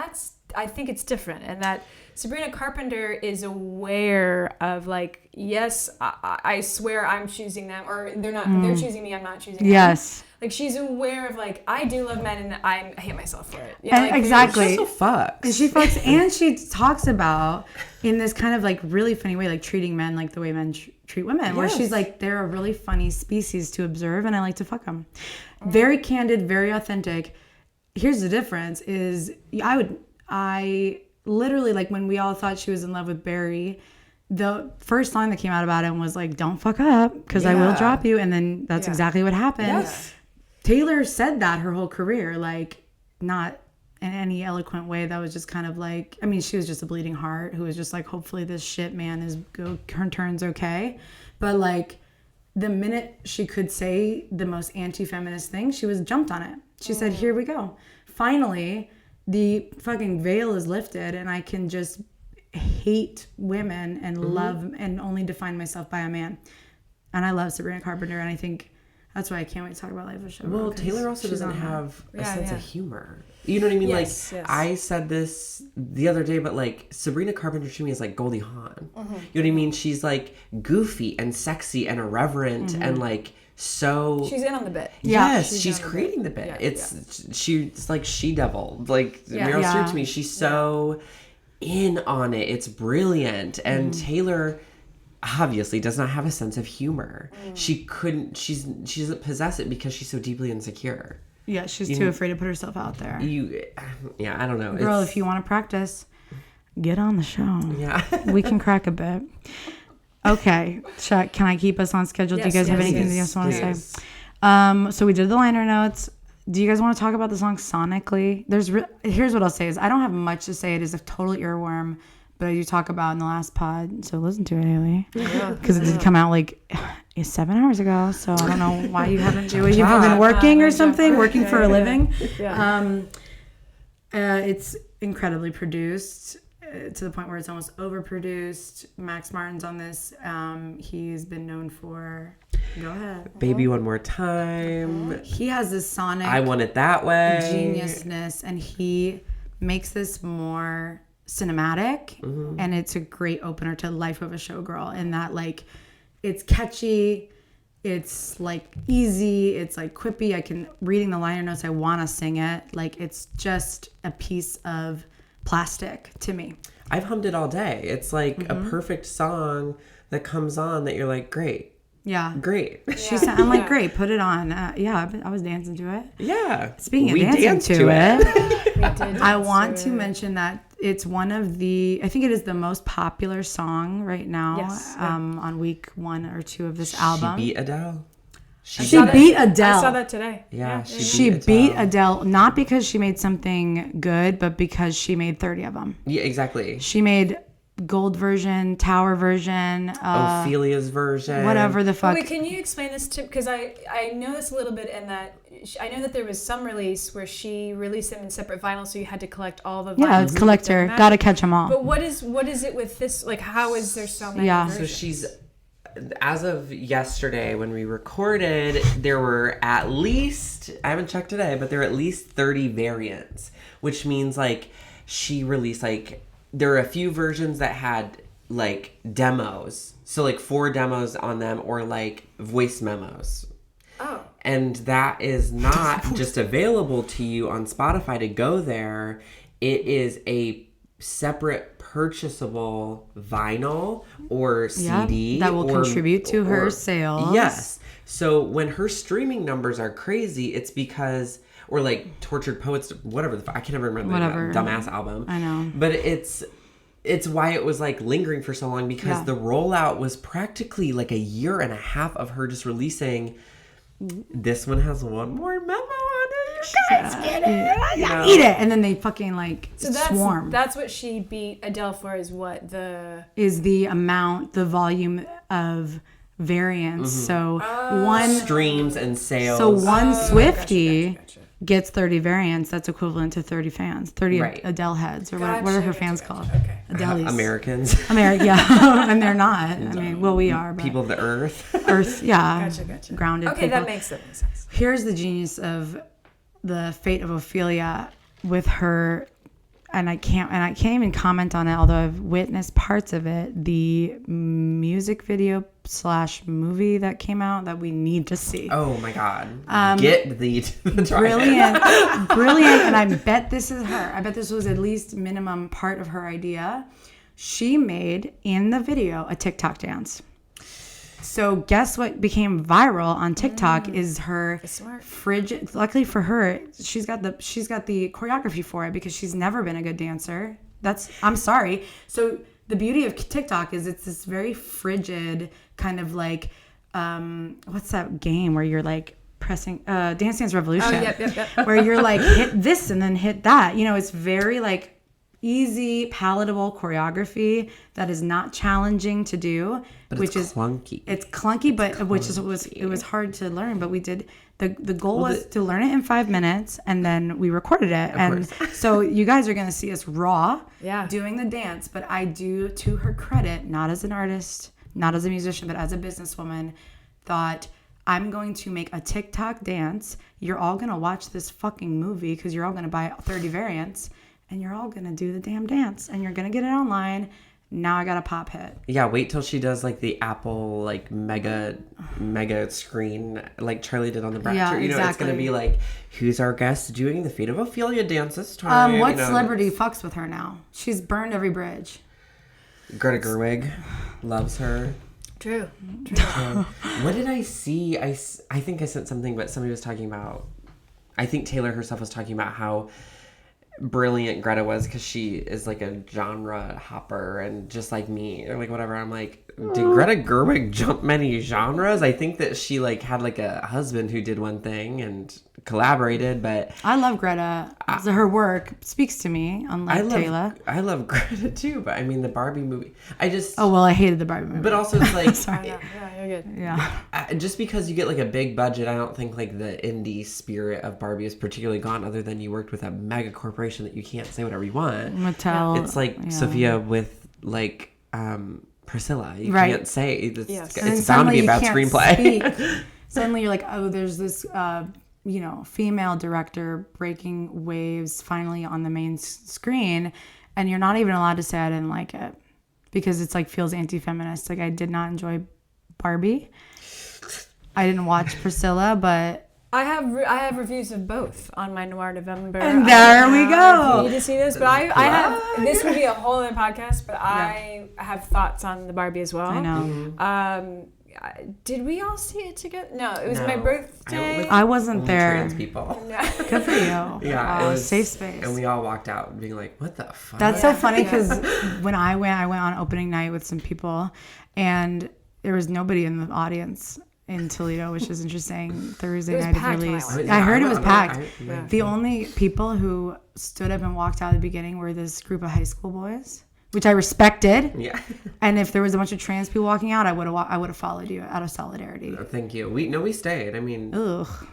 I think it's different, and that Sabrina Carpenter is aware of like, yes, I swear I'm choosing them, or they're not. They're choosing me. I'm not choosing them. Yes. Like, she's aware of like, I do love men and I hate myself for it. Exactly. She also fucks. She fucks, and she talks about in this kind of like really funny way, like treating men like the way men treat women, where she's like, they're a really funny species to observe, and I like to fuck them. Very candid, very authentic. Here's the difference: is I literally, like, when we all thought she was in love with Barry, the first line that came out about him was like, "Don't fuck up, because I will drop you," and then that's exactly what happened. Yes. Taylor said that her whole career, like, not in any eloquent way. That was just kind of like, I mean, she was just a bleeding heart who was just like, hopefully this shit man turns okay. But like, the minute she could say the most anti-feminist thing, she was jumped on it. She said, here we go. Finally, the fucking veil is lifted and I can just hate women and love and only define myself by a man. And I love Sabrina Carpenter, and I think that's why I can't wait to talk about Life of Show. Well, Taylor also doesn't have a sense of humor. You know what I mean? Yes, like, yes. I said this the other day, but like, Sabrina Carpenter to me is like Goldie Hawn. You know what I mean? She's like goofy and sexy and irreverent and like, so she's in on the bit. yes, She's she's on the creating the bit. She's like she-devil, like Meryl Yeah. Streep to me. She's so in on it. It's brilliant. And Taylor obviously does not have a sense of humor. She doesn't possess it because she's so deeply insecure. Yeah, she's too afraid to put herself out there. I don't know. Girl, if you want to practice, get on the show. Yeah. We can crack a bit. Okay, Chuck, can I keep us on schedule? Do you guys have anything else you want to say? So we did the liner notes. Do you guys want to talk about the song sonically? Here's what I'll say is I don't have much to say. It is a total earworm, but I do talk about in the last pod. So listen to it, Haley, because it did come out like 7 hours ago. So I don't know why you haven't do it. You've been working or something, working for a living. Yeah. It's incredibly produced. To the point where it's almost overproduced. Max Martin's on this. He's been known for, go ahead, Baby One More Time. he has this sonic I Want It That Way. geniusness, and he makes this more cinematic, and it's a great opener to Life of a Showgirl in that, like, it's catchy, it's like easy, it's like quippy. Reading the liner notes, I want to sing it. Like, it's just a piece of plastic to me. I've hummed it all day. It's like a perfect song that comes on that you're like, great. Yeah. Great. She said, I'm like, great, put it on. I was dancing to it. Yeah. Speaking of We dancing danced to it, We did I want to mention that it's one of I think it is the most popular song right now. Yes. On week 1 or 2 of this album. She beat Adele. She beat Adele. I saw that today. Yeah, She beat Adele, not because she made something good, but because she made 30 of them. Yeah, exactly. She made gold version, tower version, Ophelia's version. whatever the fuck. Wait, can you explain this to? Because I know this a little bit, in that I know that there was some release where she released them in separate vinyl, so you had to collect all the vinyls. Yeah, it's collector. Gotta catch them all. But what is it with this? Like, how is there so many? Yeah. versions? So she's, as of yesterday when we recorded, there were at least, I haven't checked today, but there were at least 30 variants, which means like she released like, there were a few versions that had like demos. So like 4 demos on them, or like voice memos. Oh. And that is not just available to you on Spotify to go there. It is a separate purchasable vinyl or CD that will contribute to her sales. Yes. So when her streaming numbers are crazy, it's because, or like Tortured Poets, whatever I can't ever remember the dumbass album. I know. But it's why it was like lingering for so long, because the rollout was practically like a year and a half of her just releasing. This one has one more memo on it. You guys get it. Yeah, eat it. And then they fucking like swarm. That's what she beat Adele for, is what is the amount, the volume of variance. So one streams and sales. So one Swiftie gotcha. Gets 30 variants. That's equivalent to 30 fans, 30 Adele heads, or what are her fans called? Okay. Adele's. Americans. Yeah, and they're not. I mean, well, we are. But people of the earth. Yeah. Gotcha. Grounded. Okay, people. that makes sense. Here's the genius of the fate of Ophelia with her. And I can't even comment on it, although I've witnessed parts of it. The music video / movie that came out that we need to see. Oh my God! Get the brilliant, and I bet this is her. I bet this was at least minimum part of her idea. She made in the video a TikTok dance. So guess what became viral on TikTok is her frigid. Luckily for her, she's got the choreography for it, because she's never been a good dancer. I'm sorry. So the beauty of TikTok is it's this very frigid kind of like what's that game where you're like pressing Dance Dance Revolution. Oh, yep. Where you're like hit this and then hit that. It's very like easy, palatable choreography that is not challenging to do, but which is clunky. It's clunky, but it was hard to learn. But we did the goal was to learn it in 5 minutes, and then we recorded it, and so you guys are going to see us raw, doing the dance. But I do, to her credit, not as an artist, not as a musician, but as a businesswoman, thought, I'm going to make a TikTok dance. You're all going to watch this fucking movie because you're all going to buy 30 variants. And you're all going to do the damn dance. And you're going to get it online. Now I got a pop hit. Yeah, wait till she does like the Apple like mega screen like Charlie did on the Brat Show. Exactly. It's going to be like, who's our guest doing the Fate of Ophelia dance this time? What celebrity fucks with her now? She's burned every bridge. Greta Gerwig loves her. True. What did I see? I think I sent something, but somebody was talking about, I think Taylor herself was talking about how brilliant Greta was, because she is like a genre hopper and just like me, or like whatever. I'm like, did Greta Gerwig jump many genres? I think that she like had like a husband who did one thing and collaborated, but I love Greta. Her work speaks to me, unlike Taylor. I love Greta too, but I mean the Barbie movie, I hated the Barbie movie, but also it's like sorry. Yeah, you're good. Yeah, just because you get like a big budget, I don't think like the indie spirit of Barbie is particularly gone, other than you worked with a mega corporation that you can't say whatever you want. Mattel. It's like Sophia with like Priscilla. You can't say it's bound to be a bad screenplay. Suddenly you're like, oh, there's this female director breaking waves finally on the main screen, and you're not even allowed to say I didn't like it, because it's like feels anti-feminist. Like, I did not enjoy Barbie. I didn't watch Priscilla, but I have reviews of both on my Noir November. And there we go. You need to see this, but I have, this would be a whole other podcast, but I have thoughts on the Barbie as well. I know. Did we all see it together? No, it was my birthday. I wasn't there. Trans people. Good for you. Yeah, it was safe space. And we all walked out being like, "What the fuck?" That's so funny, because when I went on opening night with some people, and there was nobody in the audience in Toledo, which is interesting. Thursday night of release. I heard it was packed. The only people who stood up and walked out at the beginning were this group of high school boys, which I respected. Yeah. And if there was a bunch of trans people walking out, I would have followed you out of solidarity. Thank you. We stayed. I mean, ugh,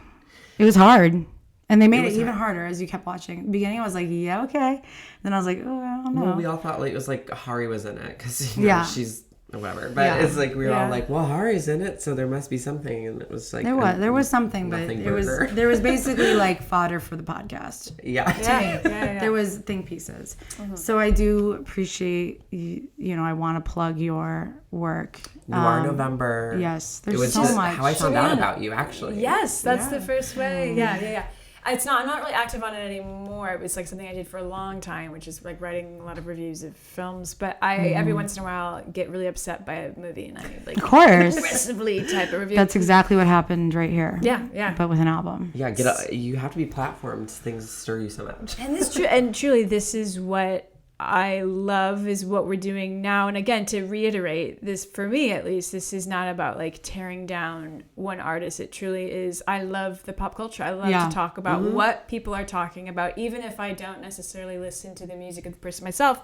it was hard, and they made it even harder as you kept watching. Beginning, I was like, yeah, okay. Then I was like, oh, I don't know. Well, we all thought like it was like Hari was in it, because she's whatever. But it's like we were all like, well, Hari's in it, so there must be something. And it was like there was something, but there was basically like fodder for the podcast. Yeah. There was think pieces. Mm-hmm. So I do appreciate I want to plug your work. Noir November. Yes, it was so just much. how I found out about you, actually. Yes, that's the first way. Yeah. It's not. I'm not really active on it anymore. It was like something I did for a long time, which is like writing a lot of reviews of films. But I every once in a while get really upset by a movie, and I like Of course. aggressively type a review. That's exactly what happened right here. Yeah. But with an album. Yeah, you have to be platformed. Things stir you so much. And truly, this is what I love is what we're doing now. And again, to reiterate this, for me at least, this is not about like tearing down one artist. It truly is. I love the pop culture. I love to talk about what people are talking about, even if I don't necessarily listen to the music of the person myself.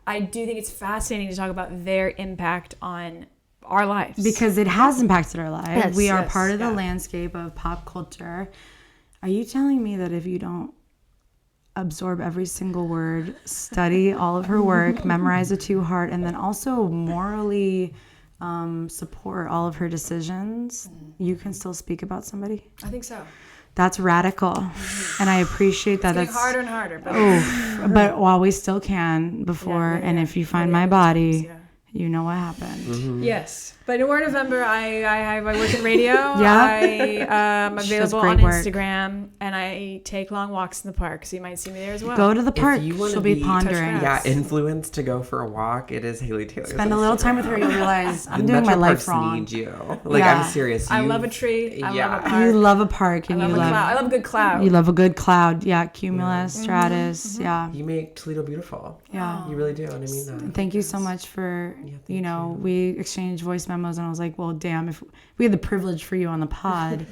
I do think it's fascinating to talk about their impact on our lives, because it has impacted our lives. Yes, we are yes, part of the landscape of pop culture. Are you telling me that if you don't absorb every single word, study all of her work, memorize it to heart, and then also morally support all of her decisions, you can still speak about somebody? I think so. That's radical, and I appreciate that. It's That's harder and harder, but but while we still can before, and if you find my body, you know what happened. Yes, but we're November. I work in radio. Yeah. I'm She does available on great work. Instagram, and I take long walks in the park, so you might see me there as well. Go to the park. If you wanna She'll be be pondering. touch Influenced to go for a walk. It is Haley Taylor. Spend a little time with her. You'll realize I'm The doing my Metro life Parks wrong. Need you. Like Yeah. I'm serious. I love a tree. I love a park. You love a park, and I love a cloud. I love a good cloud. you love a good cloud. Yeah, cumulus, stratus. Yeah. You make Toledo beautiful. Yeah. You really do, and I mean that. Thank you so much for, we exchanged voice memos, and I was like, well, damn, if we had the privilege for you on the pod.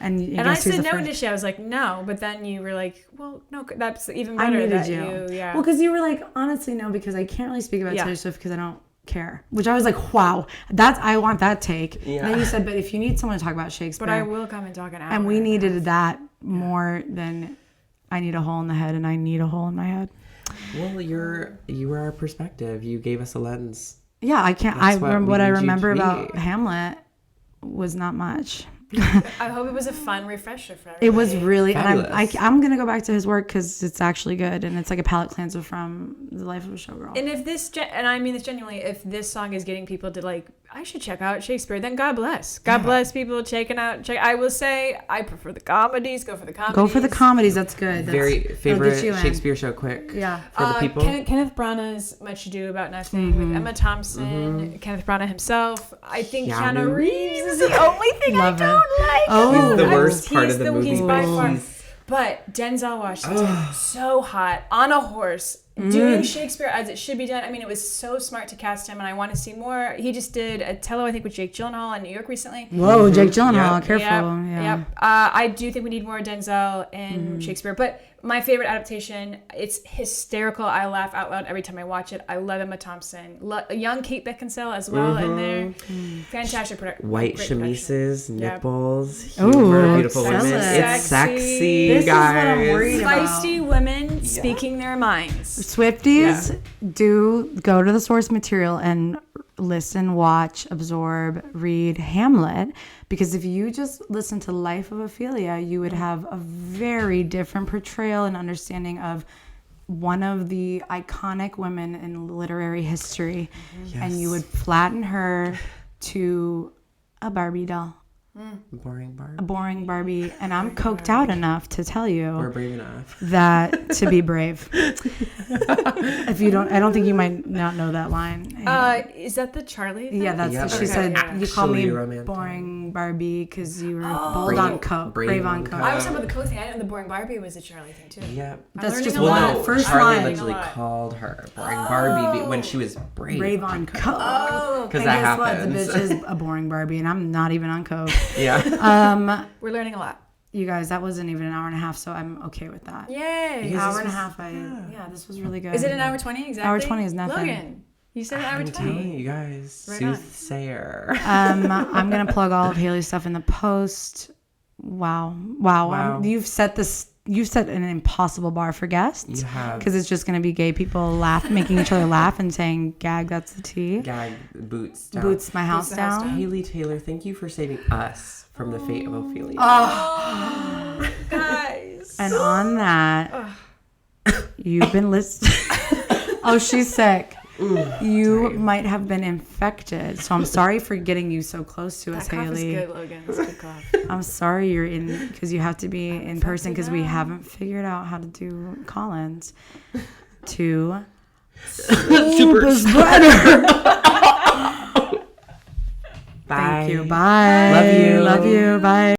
And I said no initially. I was like, no. But then you were like, well, no, that's even better. I needed that you. Yeah. Well, because you were like, honestly, no, because I can't really speak about Taylor Swift because I don't care. Which I was like, wow, I want that take. Yeah. And then you said, but if you need someone to talk about Shakespeare. But I will come and talk an hour. And we needed that more than I need a hole in the head and I need a hole in my head. Well, you were our perspective. You gave us a lens. Yeah, I can't. That's what What I we need you remember to be. about Hamlet was not much. I hope it was a fun refresher for everybody. It was really, and Fabulous. I'm gonna go back to his work because it's actually good, and it's like a palate cleanser from the life of a showgirl. And if this, and I mean this genuinely, if this song is getting people to like, I should check out Shakespeare, then God bless. God bless people checking out. I will say, I prefer the comedies. Go for the comedies. Go for the comedies. That's good. Very That'll favorite get you in. Shakespeare show. Quick. Yeah. For the people. Kenneth Branagh's Much Ado About Nothing with Emma Thompson, Kenneth Branagh himself. I think Keanu Keanu Reeves is the only thing Love I it. don't like. Oh. He's the worst part of the movie. He's by far. He's- But Denzel Washington, so hot, on a horse, doing Shakespeare as it should be done. I mean, it was so smart to cast him, and I want to see more. He just did Othello, I think, with Jake Gyllenhaal in New York recently. Whoa, Jake Gyllenhaal, Yep. careful. Yep, Yeah. yep. I do think we need more Denzel in Shakespeare. But my favorite adaptation, it's hysterical. I laugh out loud every time I watch it. I love Emma Thompson. Young Kate Beckinsale as well in there. Fantastic production. White chemises, nipples, Ooh, humor, beautiful sell women. it. It's sexy, This is what guys. I'm worried about. Feisty women speaking their minds. Swifties, do go to the source material and listen, watch, absorb, read Hamlet, because if you just listen to Life of Ophelia, you would have a very different portrayal and understanding of one of the iconic women in literary history, and you would flatten her to a Barbie doll, Boring Barb. a boring Barbie, and I'm coked out enough to tell you We're brave enough. that to be brave. If you don't, I don't think you might not know that line. Is that the Charlie thing? Yeah, that's Yeah, she but said. You call me actually romantic. boring Barbie because you were bold on coke, brave on coke. I was talking about the Coke thing. I didn't know the boring Barbie was a Charlie thing too. Yeah. That's learning just a one lot. of the first Charlie line. literally called her boring Barbie when she was brave. Brave on coke. Oh, Because And that guess happens. what? The bitch is a boring Barbie, and I'm not even on coke. Yeah. we're learning a lot. You guys, that wasn't even an hour and a half, so I'm okay with that. Yay! Because Hour this and a was- half. Yeah, this was really good. Is it an hour 20 exactly? Hour 20 is nothing. Logan, you said an hour I'm 20. telling you guys, Right on. soothsayer. I'm gonna plug all of Haley's stuff in the post. Wow. Wow. You've set an impossible bar for guests. You have. Because it's just gonna be gay people making each other laugh and saying "gag." That's the tea. Gag boots down. Boots my house the house down. Haley Taylor, thank you for saving us from the fate of Ophelia. Guys. And on that, you've been listening. Oh, she's sick. You might have been infected. So I'm sorry for getting you so close to us, That cough Haley. is good, Logan. That's a good cough. I'm sorry you're in because you have to be in person because we haven't figured out how to do call-ins to Super spreader. Bye. Thank you. Bye. Love you. Love you. Bye.